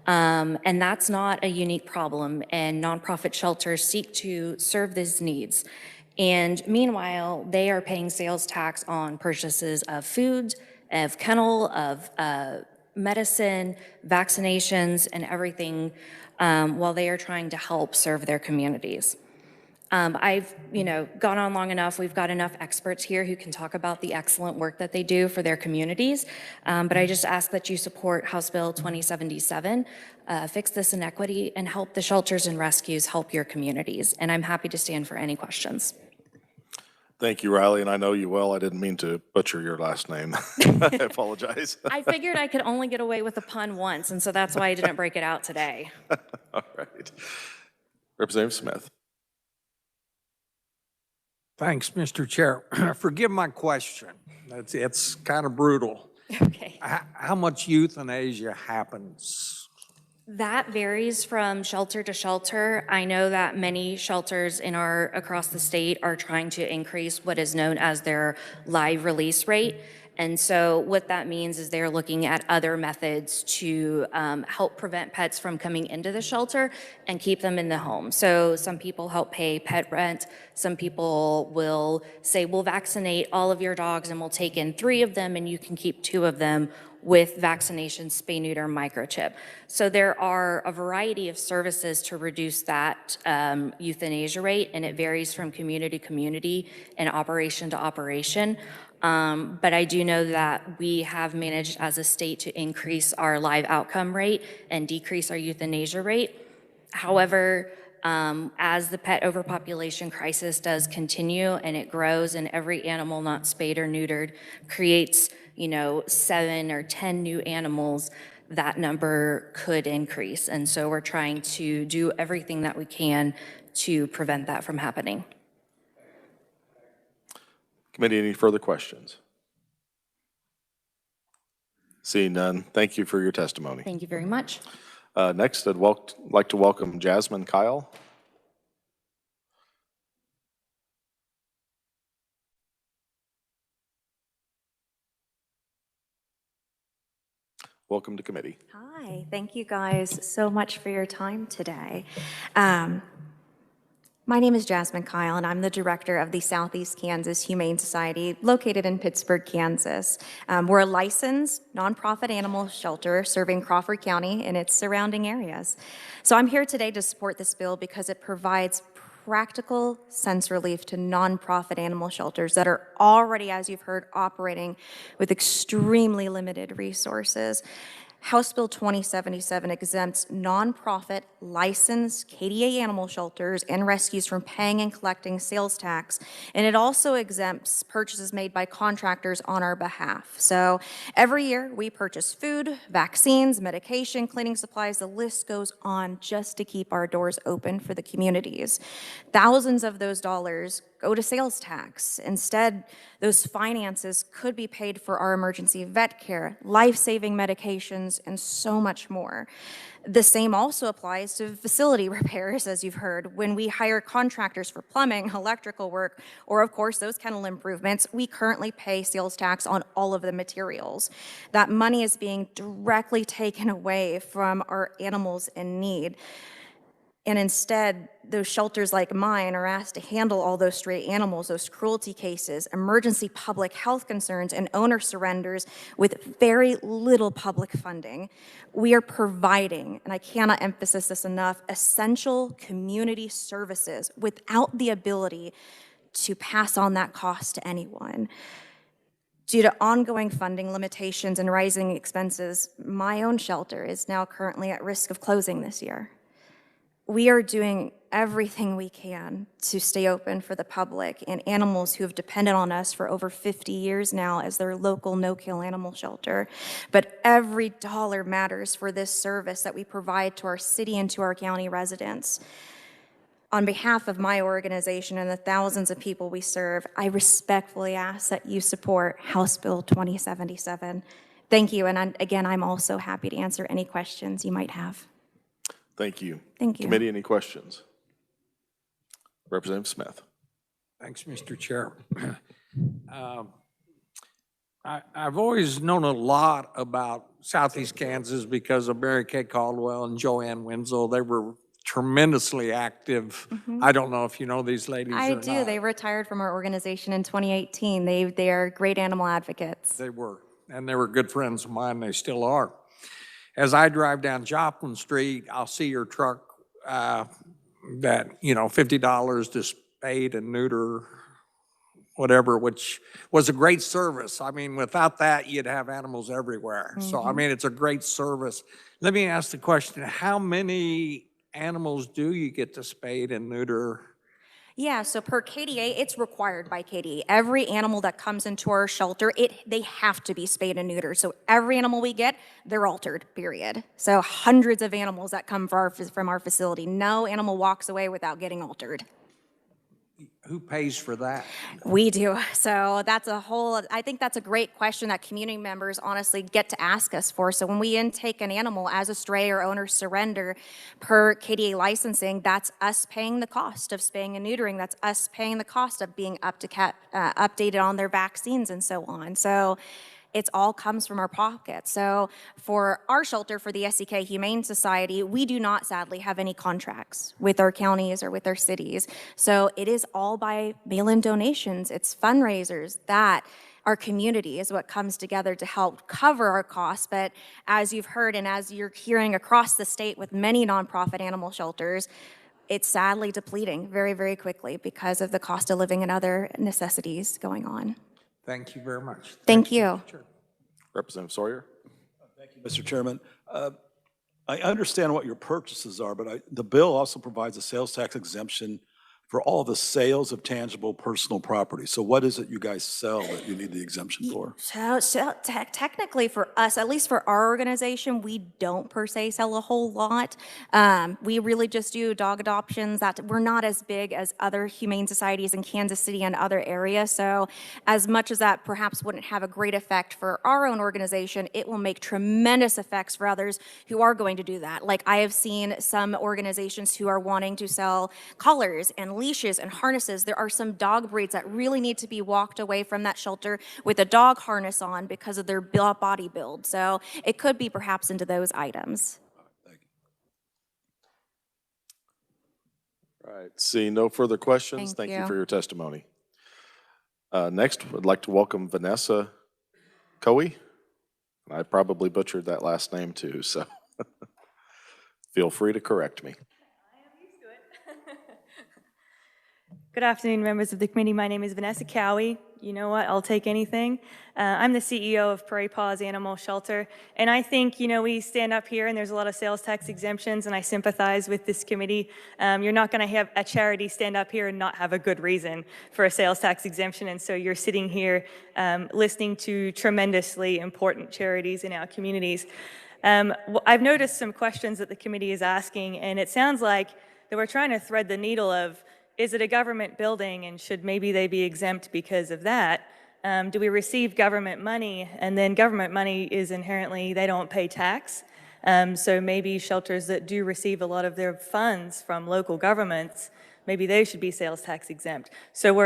And that's not a unique problem, and nonprofit shelters seek to serve these needs. And meanwhile, they are paying sales tax on purchases of food, of kennel, of medicine, vaccinations, and everything, while they are trying to help serve their communities. I've, gone on long enough. We've got enough experts here who can talk about the excellent work that they do for their communities. But I just ask that you support House Bill 2077, fix this inequity, and help the shelters and rescues help your communities. And I'm happy to stand for any questions. Thank you, Riley, and I know you well. I didn't mean to butcher your last name. I apologize. I figured I could only get away with a pun once, and so that's why I didn't break it out today. All right. Representative Smith. Thanks, Mr. Chair. Forgive my question. It's kind of brutal. Okay. How much euthanasia happens? That varies from shelter to shelter. I know that many shelters across the state are trying to increase what is known as their live release rate. And so what that means is they're looking at other methods to help prevent pets from coming into the shelter and keep them in the home. So some people help pay pet rent. Some people will say, we'll vaccinate all of your dogs and we'll take in 3 of them and you can keep 2 of them with vaccination, spay, neuter, microchip. So there are a variety of services to reduce that euthanasia rate, and it varies from community to community and operation to operation. But I do know that we have managed as a state to increase our live outcome rate and decrease our euthanasia rate. However, as the pet overpopulation crisis does continue and it grows, and every animal not spayed or neutered creates 7 or 10 new animals, that number could increase. And so we're trying to do everything that we can to prevent that from happening. Committee, any further questions? Seeing none, thank you for your testimony. Thank you very much. Next, I'd like to welcome Jasmine Kyle. Welcome to committee. Hi, thank you guys so much for your time today. My name is Jasmine Kyle, and I'm the director of the Southeast Kansas Humane Society located in Pittsburgh, Kansas. We're a licensed nonprofit animal shelter serving Crawford County and its surrounding areas. So I'm here today to support this bill because it provides practical sense relief to nonprofit animal shelters that are already, as you've heard, operating with extremely limited resources. House Bill 2077 exempts nonprofit licensed KDA animal shelters and rescues from paying and collecting sales tax, and it also exempts purchases made by contractors on our behalf. So every year we purchase food, vaccines, medication, cleaning supplies, the list goes on, just to keep our doors open for the communities. Thousands of those dollars go to sales tax. Instead, those finances could be paid for our emergency vet care, life-saving medications, and so much more. The same also applies to facility repairs, as you've heard. When we hire contractors for plumbing, electrical work, or of course those kennel improvements, we currently pay sales tax on all of the materials. That money is being directly taken away from our animals in need. And instead, those shelters like mine are asked to handle all those stray animals, those cruelty cases, emergency public health concerns, and owner surrenders with very little public funding. We are providing, and I cannot emphasize this enough, essential community services without the ability to pass on that cost to anyone. Due to ongoing funding limitations and rising expenses, my own shelter is now currently at risk of closing this year. We are doing everything we can to stay open for the public and animals who have depended on us for over 50 years now as their local no-kill animal shelter. But every dollar matters for this service that we provide to our city and to our county residents. On behalf of my organization and the thousands of people we serve, I respectfully ask that you support House Bill 2077. Thank you, and again, I'm also happy to answer any questions you might have. Thank you. Thank you. Committee, any questions? Representative Smith. Thanks, Mr. Chair. I've always known a lot about Southeast Kansas because of Mary Kay Caldwell and Joanne Winslow. They were tremendously active. I don't know if you know these ladies I or do. not. They retired from our organization in 2018. They are great animal advocates. They were, and they were good friends of mine. They still are. As I drive down Joplin Street, I'll see your truck that, you know, $50 to spade and neuter, whatever, which was a great service. I mean, without that, you'd have animals everywhere. So, I mean, it's a great service. Let me ask the question, how many animals do you get to spade and neuter? Yeah, so per KDA, it's required by KDA. Every animal that comes into our shelter, they have to be spayed and neutered. So every animal we get, they're altered, period. So hundreds of animals that come from our facility. No animal walks away without getting altered. Who pays for that? We do. So that's I think that's a great question that community members honestly get to ask us for. So when we intake an animal as a stray or owner surrender per KDA licensing, that's us paying the cost of spaying and neutering. That's us paying the cost of being updated on their vaccines and so on. So it all comes from our pocket. So for our shelter, for the SCK Humane Society, we do not sadly have any contracts with our counties or with our cities. So it is all by mail-in donations. It's fundraisers that our community is what comes together to help cover our costs. But as you've heard and as you're hearing across the state with many nonprofit animal shelters, it's sadly depleting very, very quickly because of the cost of living and other necessities going on. Thank you very much. Thank you. Representative Sawyer. Mr. Chairman, I understand what your purchases are, but the bill also provides a sales tax exemption for all the sales of tangible personal property. So what is it you guys sell that you need the exemption for? So technically for us, at least for our organization, we don't per se sell a whole lot. We really just do dog adoptions. That we're not as big as other humane societies in Kansas City and other areas. So as much as that perhaps wouldn't have a great effect for our own organization, it will make tremendous effects for others who are going to do that. Like I have seen some organizations who are wanting to sell collars and leashes and harnesses. There are some dog breeds that really need to be walked away from that shelter with a dog harness on because of their body build. So it could be perhaps into those items. All right, seeing no further questions, thank you for your testimony. Next, I'd like to welcome Vanessa Coey. I probably butchered that last name too, so feel free to correct me. Good afternoon, members of the committee. My name is Vanessa Cowie. You know what? I'll take anything. I'm the CEO of Prairie Paws Animal Shelter, and I think, you know, we stand up here and there's a lot of sales tax exemptions, and I sympathize with this committee. You're not going to have a charity stand up here and not have a good reason for a sales tax exemption, and so you're sitting here listening to tremendously important charities in our communities. I've noticed some questions that the committee is asking, and it sounds like that we're trying to thread the needle of, is it a government building and should maybe they be exempt because of that? Do we receive government money, and then government money is inherently, they don't pay tax. So maybe shelters that do receive a lot of their funds from local governments, maybe they should be sales tax exempt. So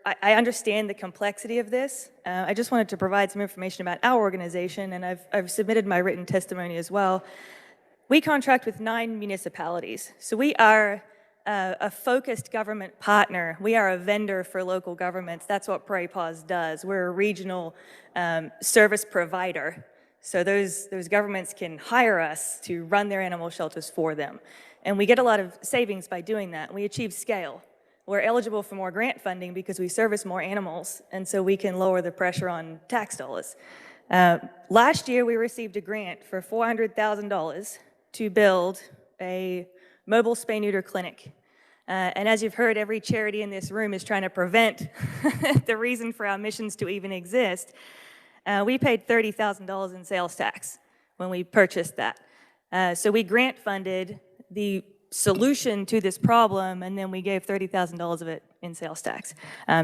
I understand the complexity of this. I just wanted to provide some information about our organization, and I've submitted my written testimony as well. We contract with 9 municipalities. So we are a focused government partner. We are a vendor for local governments. That's what Prairie Paws does. We're a regional service provider. So those governments can hire us to run their animal shelters for them. And we get a lot of savings by doing that. We achieve scale. We're eligible for more grant funding because we service more animals, and so we can lower the pressure on tax dollars. Last year, we received a grant for $400,000 to build a mobile spay-neuter clinic. And as you've heard, every charity in this room is trying to prevent the reason for our missions to even exist. We paid $30,000 in sales tax when we purchased that. So we grant funded the solution to this problem, and then we gave $30,000 of it in sales tax.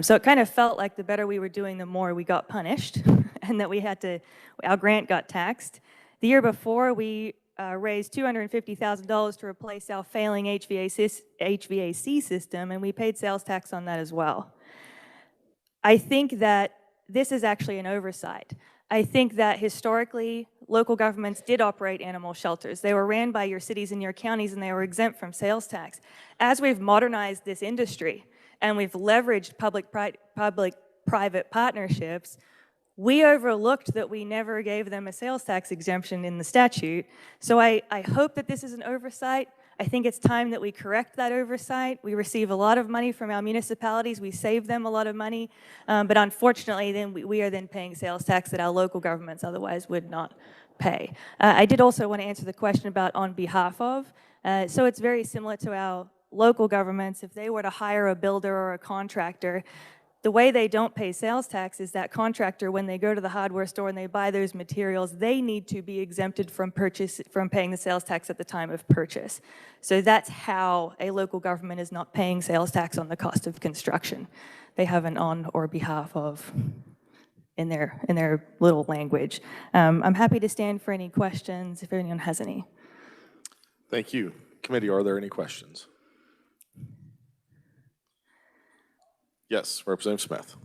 So it kind of felt like the better we were doing, the more we got punished, and that our grant got taxed. The year before, we raised $250,000 to replace our failing HVAC system, and we paid sales tax on that as well. I think that this is actually an oversight. I think that historically, local governments did operate animal shelters. They were ran by your cities and your counties, and they were exempt from sales tax. As we've modernized this industry and we've leveraged public-private partnerships, we overlooked that we never gave them a sales tax exemption in the statute. So I hope that this is an oversight. I think it's time that we correct that oversight. We receive a lot of money from our municipalities. We save them a lot of money. But unfortunately, then we are then paying sales tax that our local governments otherwise would not pay. I did also want to answer the question about on behalf of. So it's very similar to our local governments. If they were to hire a builder or a contractor, the way they don't pay sales tax is that contractor, when they go to the hardware store and they buy those materials, they need to be exempted from paying the sales tax at the time of purchase. So that's how a local government is not paying sales tax on the cost of construction. They have an on or behalf of in their little language. I'm happy to stand for any questions if anyone has any. Thank you. Committee, are there any questions? Yes, Representative Smith.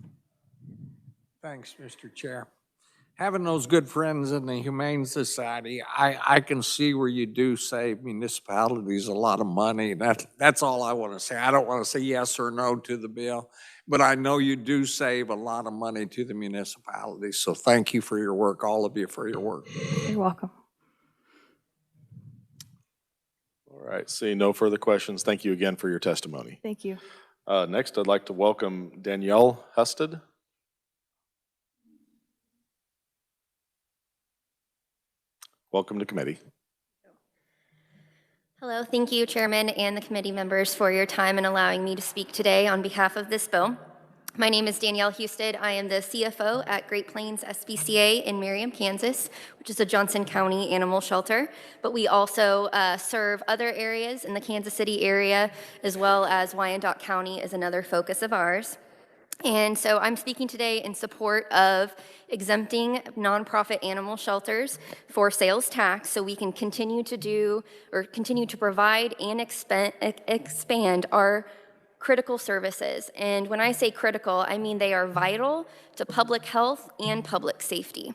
Thanks, Mr. Chair. Having those good friends in the Humane Society, I can see where you do save municipalities a lot of money. That's all I want to say. I don't want to say yes or no to the bill, but I know you do save a lot of money to the municipalities. So thank you for your work, all of you for your work. You're welcome. All right, seeing no further questions, thank you again for your testimony. Thank you. Next, I'd like to welcome Danielle Husted. Welcome to committee. Hello, thank you, Chairman, and the committee members for your time and allowing me to speak today on behalf of this bill. My name is Danielle Husted. I am the CFO at Great Plains SPCA in Merriam, Kansas, which is a Johnson County animal shelter. But we also serve other areas in the Kansas City area, as well as Wyandotte County is another focus of ours. And so I'm speaking today in support of exempting nonprofit animal shelters for sales tax so we can continue to provide and expand our critical services. And when I say critical, I mean they are vital to public health and public safety.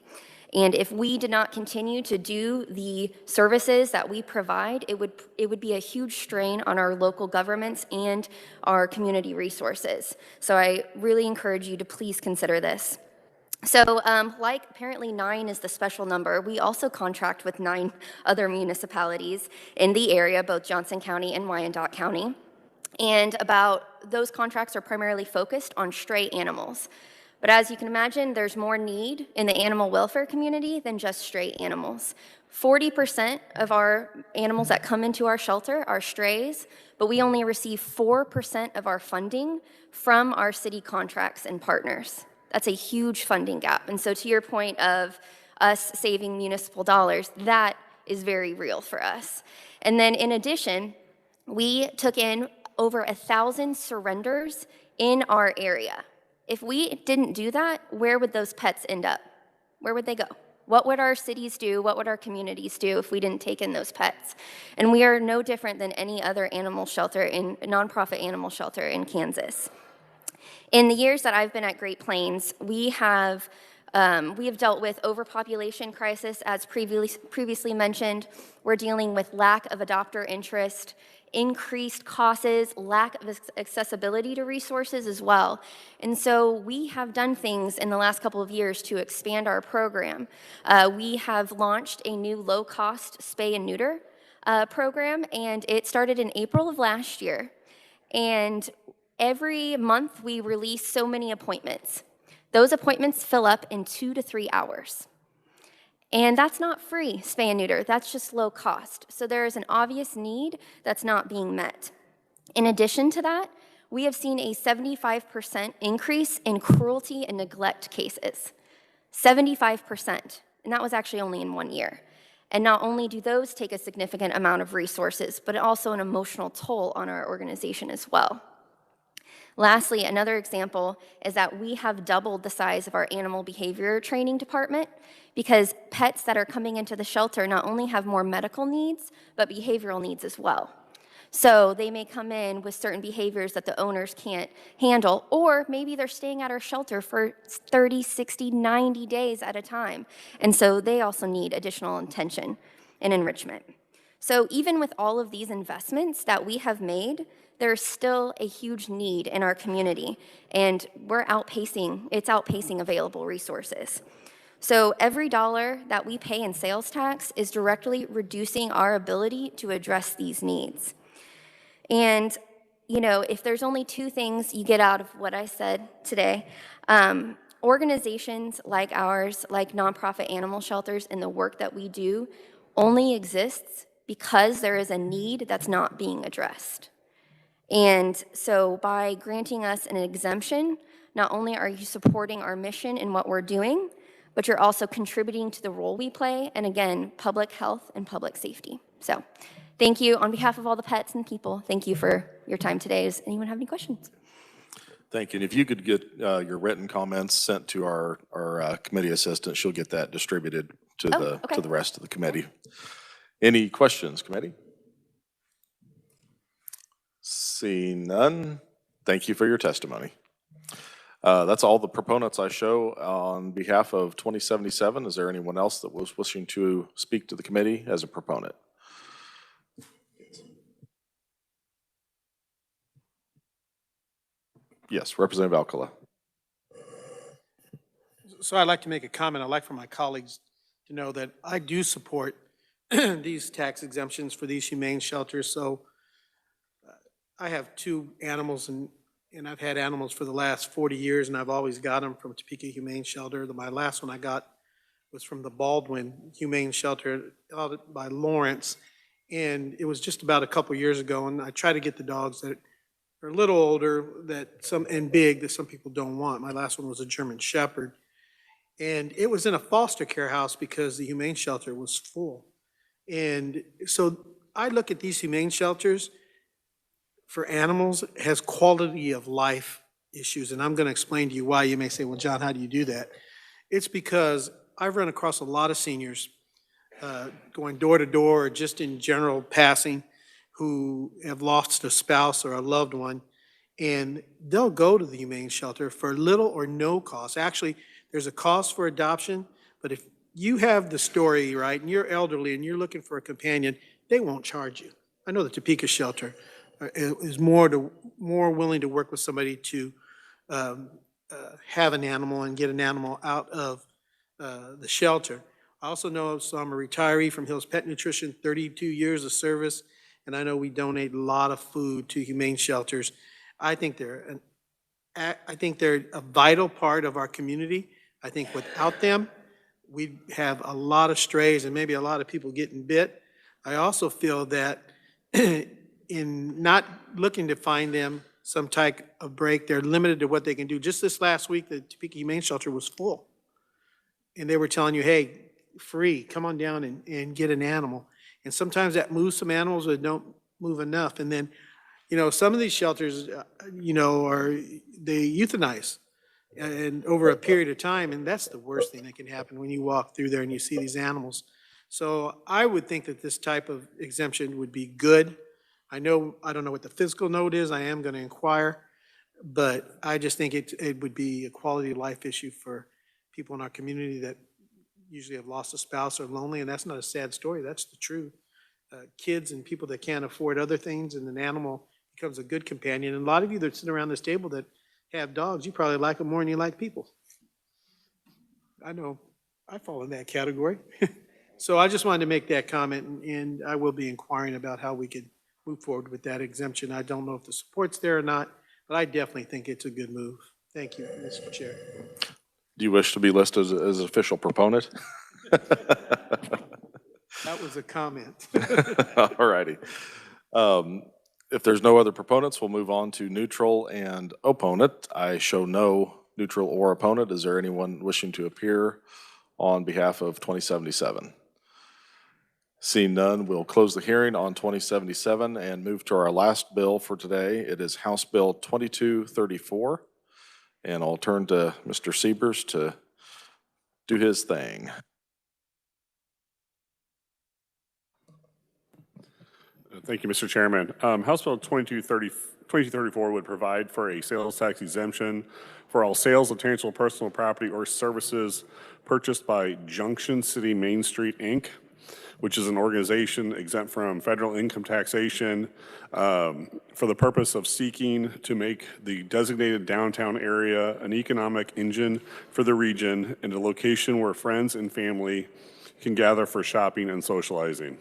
And if we did not continue to do the services that we provide, it would be a huge strain on our local governments and our community resources. So I really encourage you to please consider this. So like apparently 9 is the special number, we also contract with 9 other municipalities in the area, both Johnson County and Wyandotte County. And those contracts are primarily focused on stray animals. But as you can imagine, there's more need in the animal welfare community than just stray animals. 40% of our animals that come into our shelter are strays, but we only receive 4% of our funding from our city contracts and partners. That's a huge funding gap. And so to your point of us saving municipal dollars, that is very real for us. And then in addition, we took in over 1,000 surrenders in our area. If we didn't do that, where would those pets end up? Where would they go? What would our cities do? What would our communities do if we didn't take in those pets? And we are no different than any other animal shelter, nonprofit animal shelter in Kansas. In the years that I've been at Great Plains, we have dealt with overpopulation crisis, as previously mentioned. We're dealing with lack of adopter interest, increased costs, lack of accessibility to resources as well. And so we have done things in the last couple of years to expand our program. We have launched a new low-cost spay and neuter program, and it started in April of last year. And every month we release so many appointments. Those appointments fill up in 2 to 3 hours. And that's not free, spay and neuter, that's just low cost. So there is an obvious need that's not being met. In addition to that, we have seen a 75% increase in cruelty and neglect cases. 75%, and that was actually only in 1 year. And not only do those take a significant amount of resources, but also an emotional toll on our organization as well. Lastly, another example is that we have doubled the size of our animal behavior training department because pets that are coming into the shelter not only have more medical needs, but behavioral needs as well. So they may come in with certain behaviors that the owners can't handle, or maybe they're staying at our shelter for 30, 60, 90 days at a time. And so they also need additional attention and enrichment. So even with all of these investments that we have made, there's still a huge need in our community, and it's outpacing available resources. So every dollar that we pay in sales tax is directly reducing our ability to address these needs. And, you know, if there's only two things you get out of what I said today, organizations like ours, like nonprofit animal shelters, and the work that we do only exists because there is a need that's not being addressed. And so by granting us an exemption, not only are you supporting our mission and what we're doing, but you're also contributing to the role we play, and again, public health and public safety. So thank you on behalf of all the pets and people. Thank you for your time today. Does anyone have any questions? Thank you. And if you could get your written comments sent to our committee assistant, she'll get that distributed to to the rest of the committee. Any questions, committee? Seeing none, thank you for your testimony. That's all the proponents I show on behalf of 2077. Is there anyone else that was wishing to speak to the committee as a proponent? Yes, Representative Alcala. So I'd like to make a comment. I'd like for my colleagues to know that I do support these tax exemptions for these humane shelters. So I have 2 animals, and I've had animals for the last 40 years, and I've always got them from Topeka Humane Shelter. My last one I got was from the Baldwin Humane Shelter out by Lawrence, and it was just about a couple years ago, and I try to get the dogs that are a little older and big that some people don't want. My last one was a German Shepherd, and it was in a foster care house because the humane shelter was full. And so I look at these humane shelters for animals has quality of life issues, and I'm going to explain to you why. You may say, well, John, how do you do that? It's because I've run across a lot of seniors going door to door or just in general passing who have lost a spouse or a loved one, and they'll go to the humane shelter for little or no cost. Actually, there's a cost for adoption, but if you have the story right and you're elderly and you're looking for a companion, they won't charge you. I know the Topeka shelter is more willing to work with somebody to have an animal and get an animal out of the shelter. I also know, so I'm a retiree from Hills Pet Nutrition, 32 years of service, and I know we donate a lot of food to humane shelters. I think they're a vital part of our community. I think without them, we'd have a lot of strays and maybe a lot of people getting bit. I also feel that in not looking to find them some type of break, they're limited to what they can do. Just this last week, the Topeka Humane Shelter was full. And they were telling you, hey, free, come on down and get an animal. And sometimes that moves some animals, but don't move enough. And then, you know, some of these shelters, they euthanize and over a period of time, and that's the worst thing that can happen when you walk through there and you see these animals. So I would think that this type of exemption would be good. I don't know what the fiscal note is. I am going to inquire, but I just think it would be a quality of life issue for people in our community that usually have lost a spouse or lonely, and that's not a sad story. That's the truth. Kids and people that can't afford other things, and an animal becomes a good companion. And a lot of you that sit around this table that have dogs, you probably like them more than you like people. I know I fall in that category. So I just wanted to make that comment, and I will be inquiring about how we could move forward with that exemption. I don't know if the support's there or not, but I definitely think it's a good move. Thank you, Mr. Chair. Do you wish to be listed as an official proponent? That was a comment. All righty. If there's no other proponents, we'll move on to neutral and opponent. I show no neutral or opponent. Is there anyone wishing to appear on behalf of 2077? Seeing none, we'll close the hearing on 2077 and move to our last bill for today. It is House Bill 2234. And I'll turn to Mr. Siebers to do his thing. Thank you, Mr. Chairman. House Bill 2234 would provide for a sales tax exemption for all sales of tangible personal property or services purchased by Junction City Main Street, Inc., which is an organization exempt from federal income taxation for the purpose of seeking to make the designated downtown area an economic engine for the region and a location where friends and family can gather for shopping and socializing.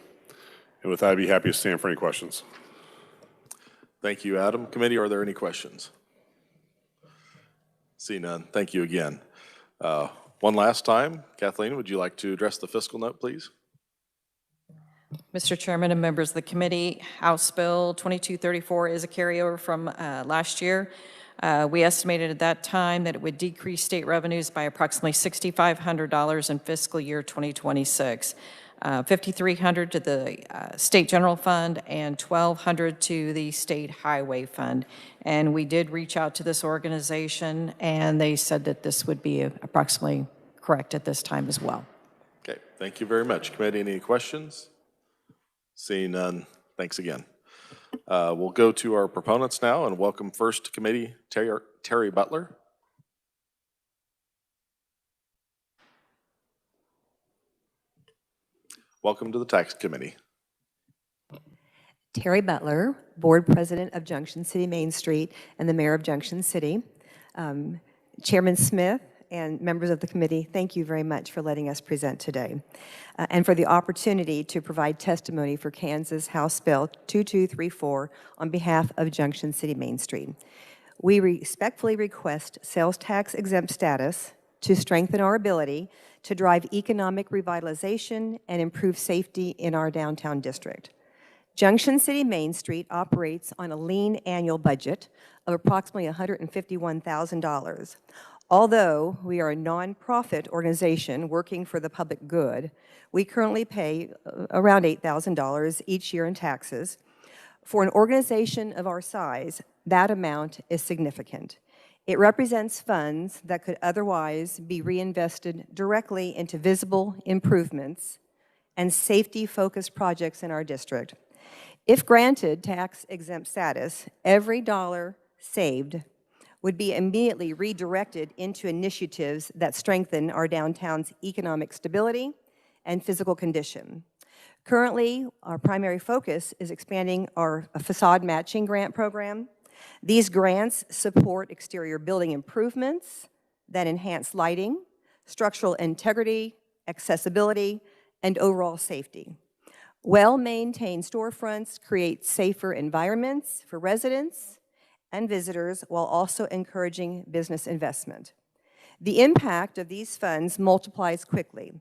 And with that, I'd be happy to stand for any questions. Thank you, Adam. Committee, are there any questions? See none. Thank you again. One last time, Kathleen, would you like to address the fiscal note, please? Mr. Chairman and members of the committee, House Bill 2234 is a carryover from last year. We estimated at that time that it would decrease state revenues by approximately $6,500 in fiscal year 2026. $5,300 to the state general fund and $1,200 to the state highway fund. And we did reach out to this organization, and they said that this would be approximately correct at this time as well. Okay, thank you very much. Committee, any questions? Seeing none, thanks again. We'll go to our proponents now and welcome first to committee Terry Butler. Welcome to the Tax Committee. Terry Butler, Board President of Junction City Main Street and the Mayor of Junction City. Chairman Smith and members of the committee, thank you very much for letting us present today and for the opportunity to provide testimony for Kansas House Bill 2234 on behalf of Junction City Main Street. We respectfully request sales tax exempt status to strengthen our ability to drive economic revitalization and improve safety in our downtown district. Junction City Main Street operates on a lean annual budget of approximately $151,000. Although we are a nonprofit organization working for the public good, we currently pay around $8,000 each year in taxes. For an organization of our size, that amount is significant. It represents funds that could otherwise be reinvested directly into visible improvements and safety-focused projects in our district. If granted tax-exempt status, every dollar saved would be immediately redirected into initiatives that strengthen our downtown's economic stability and physical condition. Currently, our primary focus is expanding our facade matching grant program. These grants support exterior building improvements that enhance lighting, structural integrity, accessibility, and overall safety. Well-maintained storefronts create safer environments for residents and visitors while also encouraging business investment. The impact of these funds multiplies quickly.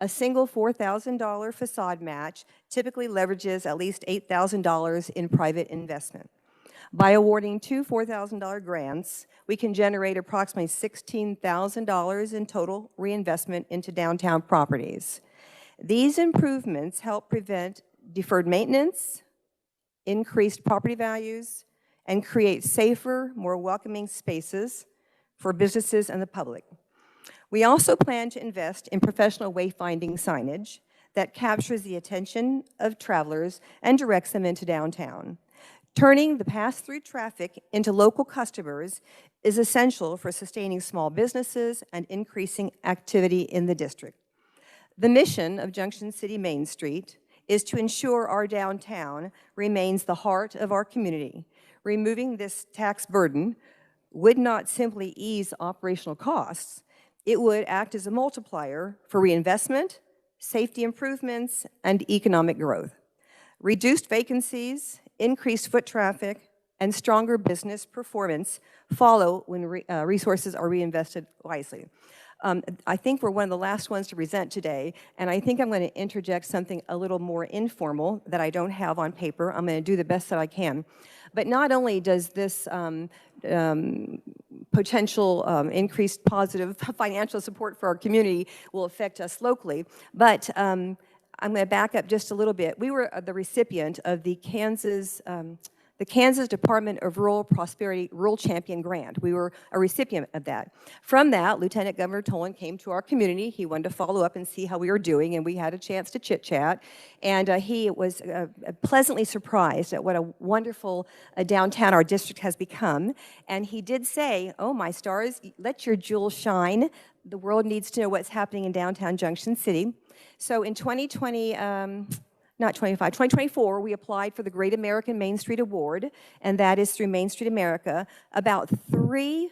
A single $4,000 facade match typically leverages at least $8,000 in private investment. By awarding two $4,000 grants, we can generate approximately $16,000 in total reinvestment into downtown properties. These improvements help prevent deferred maintenance, increased property values, and create safer, more welcoming spaces for businesses and the public. We also plan to invest in professional wayfinding signage that captures the attention of travelers and directs them into downtown. Turning the pass-through traffic into local customers is essential for sustaining small businesses and increasing activity in the district. The mission of Junction City Main Street is to ensure our downtown remains the heart of our community. Removing this tax burden would not simply ease operational costs, it would act as a multiplier for reinvestment, safety improvements, and economic growth. Reduced vacancies, increased foot traffic, and stronger business performance follow when resources are reinvested wisely. I think we're one of the last ones to present today, and I think I'm going to interject something a little more informal that I don't have on paper. I'm going to do the best that I can. But not only does this potential increased positive financial support for our community will affect us locally, but I'm going to back up just a little bit. We were the recipient of the Kansas Department of Rural Prosperity Rural Champion Grant. We were a recipient of that. From that, Lieutenant Governor Tolan came to our community. He wanted to follow up and see how we were doing, and we had a chance to chit-chat. And he was pleasantly surprised at what a wonderful downtown our district has become. And he did say, "Oh, my stars, let your jewels shine. The world needs to know what's happening in downtown Junction City." So in 2024, we applied for the Great American Main Street Award, and that is through Main Street America. About 3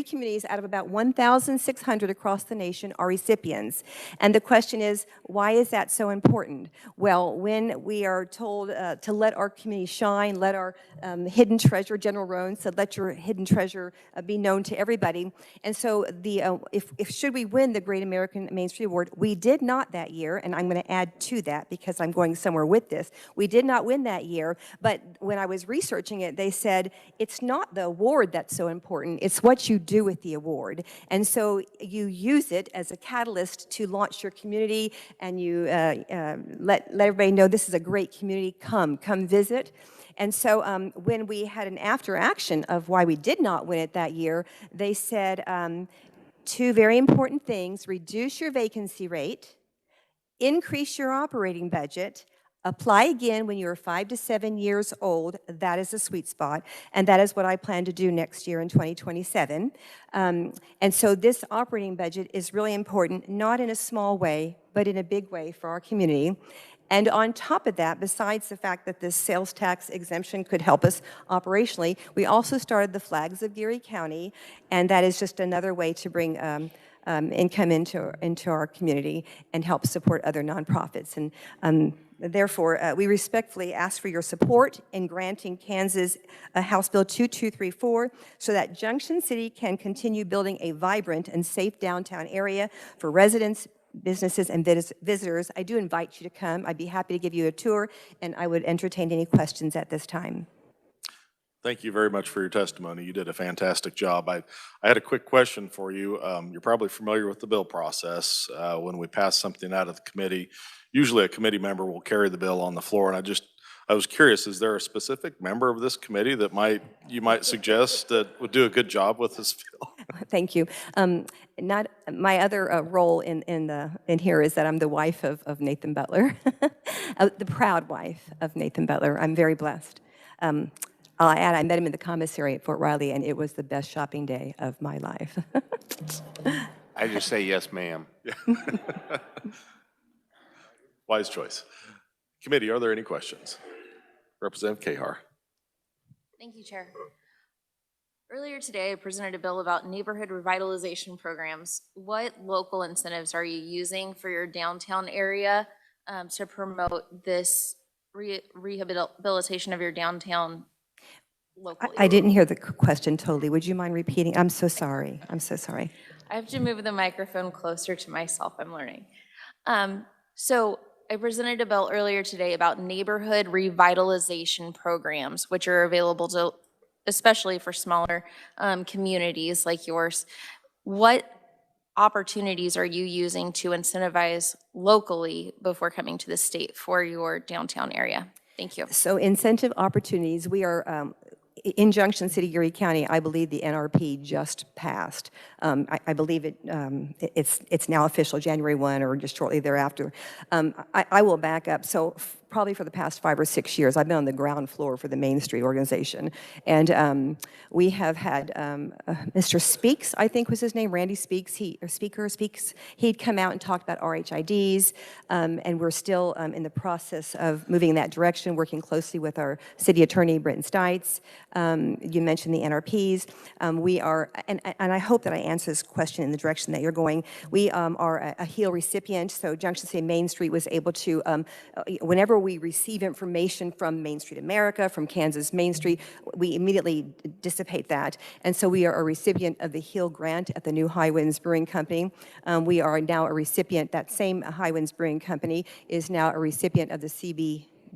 communities out of about 1,600 across the nation are recipients. And the question is, why is that so important? Well, when we are told to let our community shine, let our hidden treasure, General Roan said, let your hidden treasure be known to everybody. And so if should we win the Great American Main Street Award, we did not that year, and I'm going to add to that because I'm going somewhere with this. We did not win that year, but when I was researching it, they said it's not the award that's so important, it's what you do with the award. And so you use it as a catalyst to launch your community, and you let everybody know this is a great community, come visit. And so when we had an after action of why we did not win it that year, they said 2 very important things: reduce your vacancy rate, increase your operating budget, apply again when you're 5 to 7 years old. That is a sweet spot, and that is what I plan to do next year in 2027. And so this operating budget is really important, not in a small way, but in a big way for our community. And on top of that, besides the fact that this sales tax exemption could help us operationally, we also started the Flags of Geary County, and that is just another way to bring income into our community and help support other nonprofits. And therefore, we respectfully ask for your support in granting Kansas House Bill 2234 so that Junction City can continue building a vibrant and safe downtown area for residents, businesses, and visitors. I do invite you to come. I'd be happy to give you a tour, and I would entertain any questions at this time. Thank you very much for your testimony. You did a fantastic job. I had a quick question for you. You're probably familiar with the bill process. When we pass something out of the committee, usually a committee member will carry the bill on the floor, and I was curious, is there a specific member of this committee that you might suggest that would do a good job with this bill? Thank you. Not my other role in here is that I'm the wife of Nathan Butler, the proud wife of Nathan Butler. I'm very blessed. I'll add, I met him in the commissary at Fort Riley, and it was the best shopping day of my life. I just say yes, ma'am. Wise choice. Committee, are there any questions? Representative Kahar. Thank you, Chair. Earlier today, I presented a bill about neighborhood revitalization programs. What local incentives are you using for your downtown area to promote this rehabilitation of your downtown locally? I didn't hear the question totally. Would you mind repeating? I'm so sorry. I'm so sorry. I have to move the microphone closer to myself. I'm learning. So I presented a bill earlier today about neighborhood revitalization programs, which are available to, especially for smaller communities like yours. What opportunities are you using to incentivize locally before coming to the state for your downtown area? Thank you. So incentive opportunities, we are in Junction City, Erie County. I believe the NRP just passed. I believe it's now official, January 1 or just shortly thereafter. I will back up. So probably for the past 5 or 6 years, I've been on the ground floor for the Main Street organization. And we have had Mr. Speaks, I think was his name, Randy Speaks, he'd come out and talked about RHIDs, and we're still in the process of moving in that direction, working closely with our city attorney, Britton Stites. You mentioned the NRPs. We are, and I hope that I answer this question in the direction that you're going. We are a HEAL recipient, so Junction City Main Street was able to, whenever we receive information from Main Street America, from Kansas Main Street, we immediately dissipate that. And so we are a recipient of the HEAL grant at the new High Winds Brewing Company. We are now a recipient, that same High Winds Brewing Company is now a recipient of the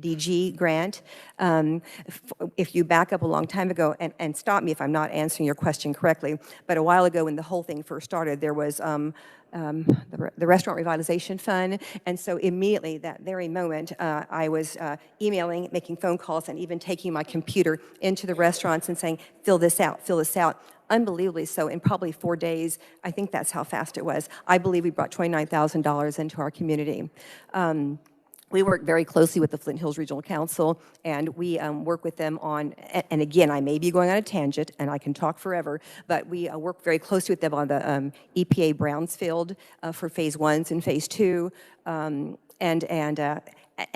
ks.gov grant. If you back up a long time ago, and stop me if I'm not answering your question correctly, but a while ago when the whole thing first started, there was the Restaurant Revitalization Fund. And so immediately, that very moment, I was emailing, making phone calls, and even taking my computer into the restaurants and saying, fill this out, fill this out. Unbelievably so, in probably 4 days, I think that's how fast it was. I believe we brought $29,000 into our community. We work very closely with the Flint Hills Regional Council, and we work with them on, and again, I may be going on a tangent, and I can talk forever, but we work very closely with them on the EPA Brownsfield for phase 1s and phase 2, and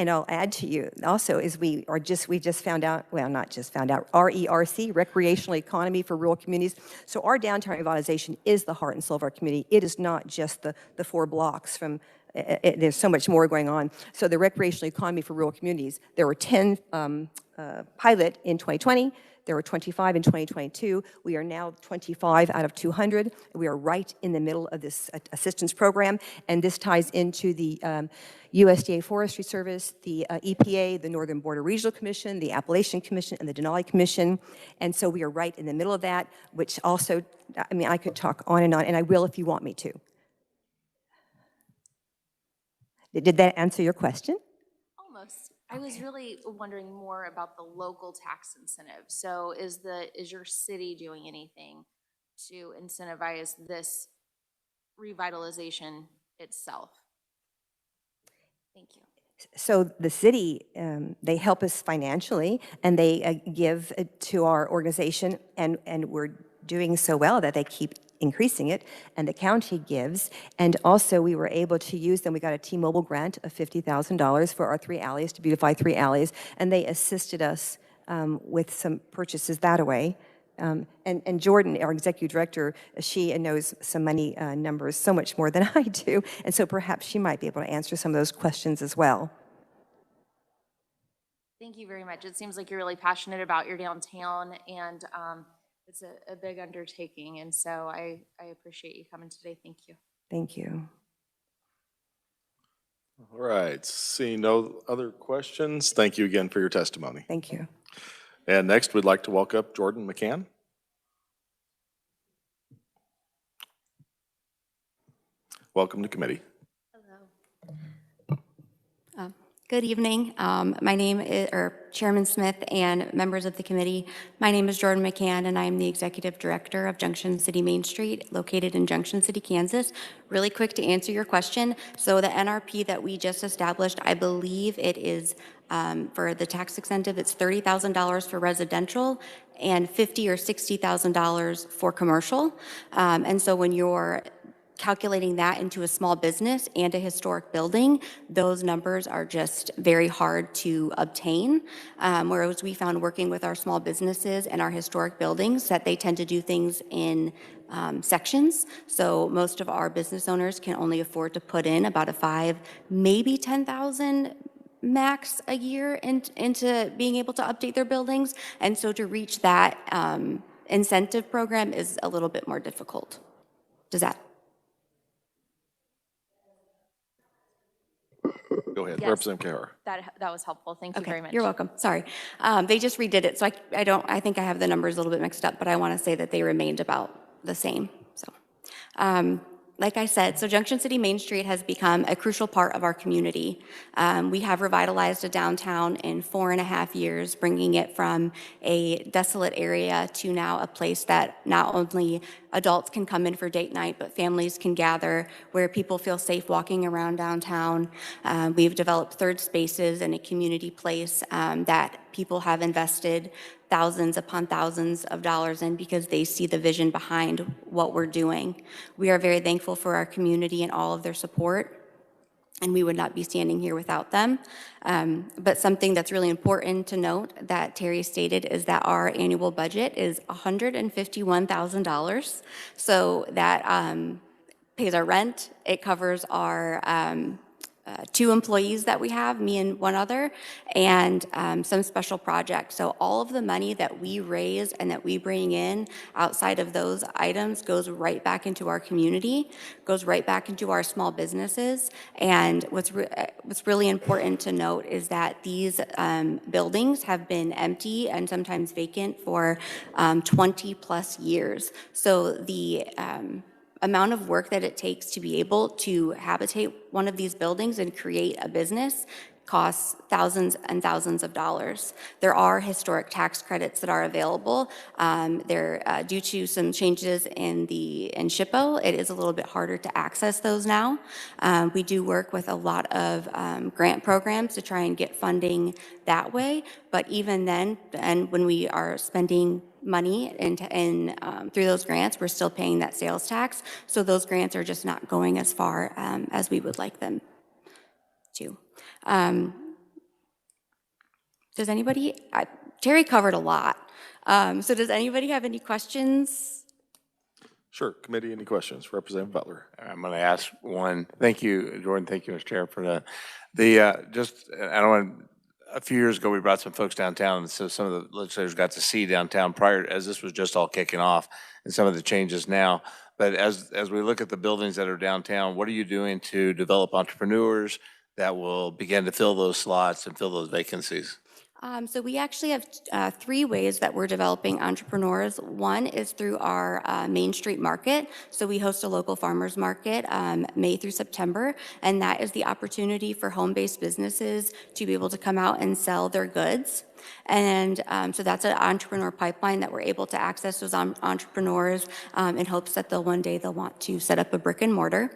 I'll add to you also is we just found out, well, not just found out, RERC, Recreational Economy for Rural Communities. So our downtown revitalization is the heart and soul of our community. It is not just the 4 blocks from, there's so much more going on. So the recreational economy for rural communities, there were 10 pilot in 2020. There were 25 in 2022. We are now 25 out of 200. We are right in the middle of this assistance program, and this ties into the USDA Forestry Service, the EPA, the Northern Border Regional Commission, the Appalachian Commission, and the Denali Commission. And so we are right in the middle of that, which also, I mean, I could talk on, and I will if you want me to. Did that answer your question? Almost. I was really wondering more about the local tax incentive. So is your city doing anything to incentivize this revitalization itself? Thank you. So the city, they help us financially, and they give to our organization, and we're doing so well that they keep increasing it, and the county gives. And also we were able to use them. We got a T-Mobile grant of $50,000 for our 3 alleys, to beautify 3 alleys, and they assisted us with some purchases that way. And Jordan, our executive director, she knows some money numbers so much more than I do, and so perhaps she might be able to answer some of those questions as well. Thank you very much. It seems like you're really passionate about your downtown, and it's a big undertaking, and so I appreciate you coming today. Thank you. Thank you. All right, seeing no other questions, thank you again for your testimony. Thank you. And next, we'd like to welcome up Jordan McCann. Welcome to committee. Good evening. My name is, Chairman Smith and members of the committee. My name is Jordan McCann, and I am the Executive Director of Junction City Main Street, located in Junction City, Kansas. Really quick to answer your question. So the NRP that we just established, I believe it is for the tax incentive, it's $30,000 for residential and $50,000 or $60,000 for commercial. And so when you're calculating that into a small business and a historic building, those numbers are just very hard to obtain. Whereas we found working with our small businesses and our historic buildings that they tend to do things in sections. So most of our business owners can only afford to put in about a 5, maybe 10,000 max a year into being able to update their buildings. And so to reach that incentive program is a little bit more difficult. Does that? Go ahead, Yes. Representative Kahar. That was helpful. Thank you very much. You're welcome. Sorry. They just redid it, so I think I have the numbers a little bit mixed up, but I want to say that they remained about the same. So, like I said, so Junction City Main Street has become a crucial part of our community. We have revitalized a downtown in 4.5 years, bringing it from a desolate area to now a place that not only adults can come in for date night, but families can gather, where people feel safe walking around downtown. We've developed third spaces and a community place that people have invested thousands upon thousands of dollars in because they see the vision behind what we're doing. We are very thankful for our community and all of their support, and we would not be standing here without them. But something that's really important to note that Terry stated is that our annual budget is $151,000. So that pays our rent, it covers our 2 employees that we have, me and one other, and some special projects. So all of the money that we raise and that we bring in outside of those items goes right back into our community, goes right back into our small businesses. And what's really important to note is that these buildings have been empty and sometimes vacant for 20 plus years. So the amount of work that it takes to be able to habitate one of these buildings and create a business costs thousands and thousands of dollars. There are historic tax credits that are available. They're due to some changes in SHPO, it is a little bit harder to access those now. We do work with a lot of grant programs to try and get funding that way, but even then, and when we are spending money through those grants, we're still paying that sales tax. So those grants are just not going as far as we would like them to. Does anybody, Terry covered a lot. So does anybody have any questions? Sure. Committee, any questions? Representative Butler. I'm going to ask one. Thank you, Jordan. Thank you, Mr. Chair, for that. I don't want, a few years ago, we brought some folks downtown, and so some of the legislators got to see downtown prior, as this was just all kicking off, and some of the changes now. But as we look at the buildings that are downtown, what are you doing to develop entrepreneurs that will begin to fill those slots and fill those vacancies? So we actually have 3 ways that we're developing entrepreneurs. One is through our Main Street Market. So we host a local farmers market May through September, and that is the opportunity for home-based businesses to be able to come out and sell their goods. And so that's an entrepreneur pipeline that we're able to access those entrepreneurs in hopes that one day they'll want to set up a brick and mortar.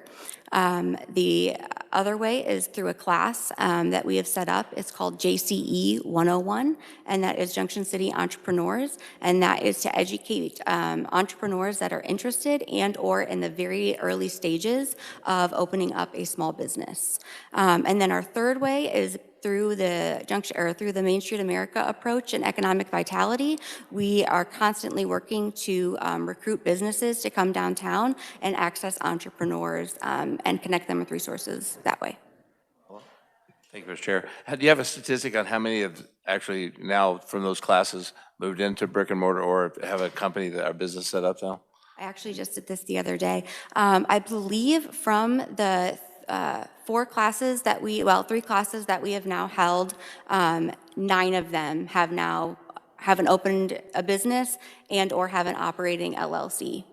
The other way is through a class that we have set up. It's called JCE 101, and that is Junction City Entrepreneurs, and that is to educate entrepreneurs that are interested and or in the very early stages of opening up a small business. And then our third way is through the Main Street America approach and economic vitality. We are constantly working to recruit businesses to come downtown and access entrepreneurs and connect them with resources that way. Thank you, Mr. Chair. Do you have a statistic on how many have actually now from those classes moved into brick and mortar or have a company that our business set up now? I actually just did this the other day. I believe from the 3 classes that we have now held, 9 of them haven't opened a business and or have an operating LLC.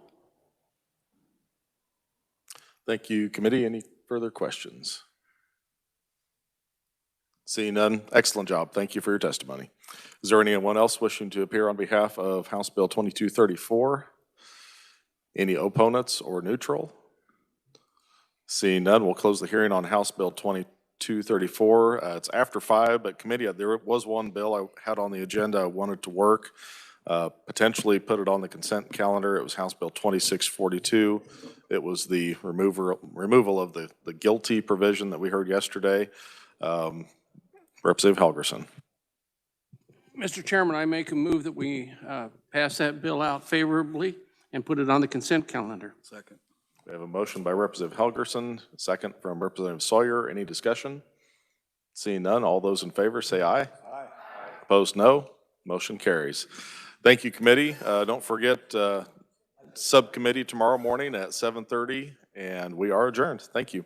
Thank you, committee. Any further questions? Seeing none, excellent job. Thank you for your testimony. Is there anyone else wishing to appear on behalf of House Bill 2234? Any opponents or neutral? Seeing none, we'll close the hearing on House Bill 2234. It's after 5, but committee, there was one bill I had on the agenda I wanted to work, potentially put it on the consent calendar. It was House Bill 2642. It was the removal of the guilty provision that we heard yesterday. Representative Helgerson. Mr. Chairman, I make a move that we pass that bill out favorably and put it on the consent calendar. Second. We have a motion by Representative Helgerson, a second from Representative Sawyer. Any discussion? Seeing none, all those in favor say aye. Aye. Opposed, no. Motion carries. Thank you, committee. Don't forget subcommittee tomorrow morning at 7:30, and we are adjourned. Thank you.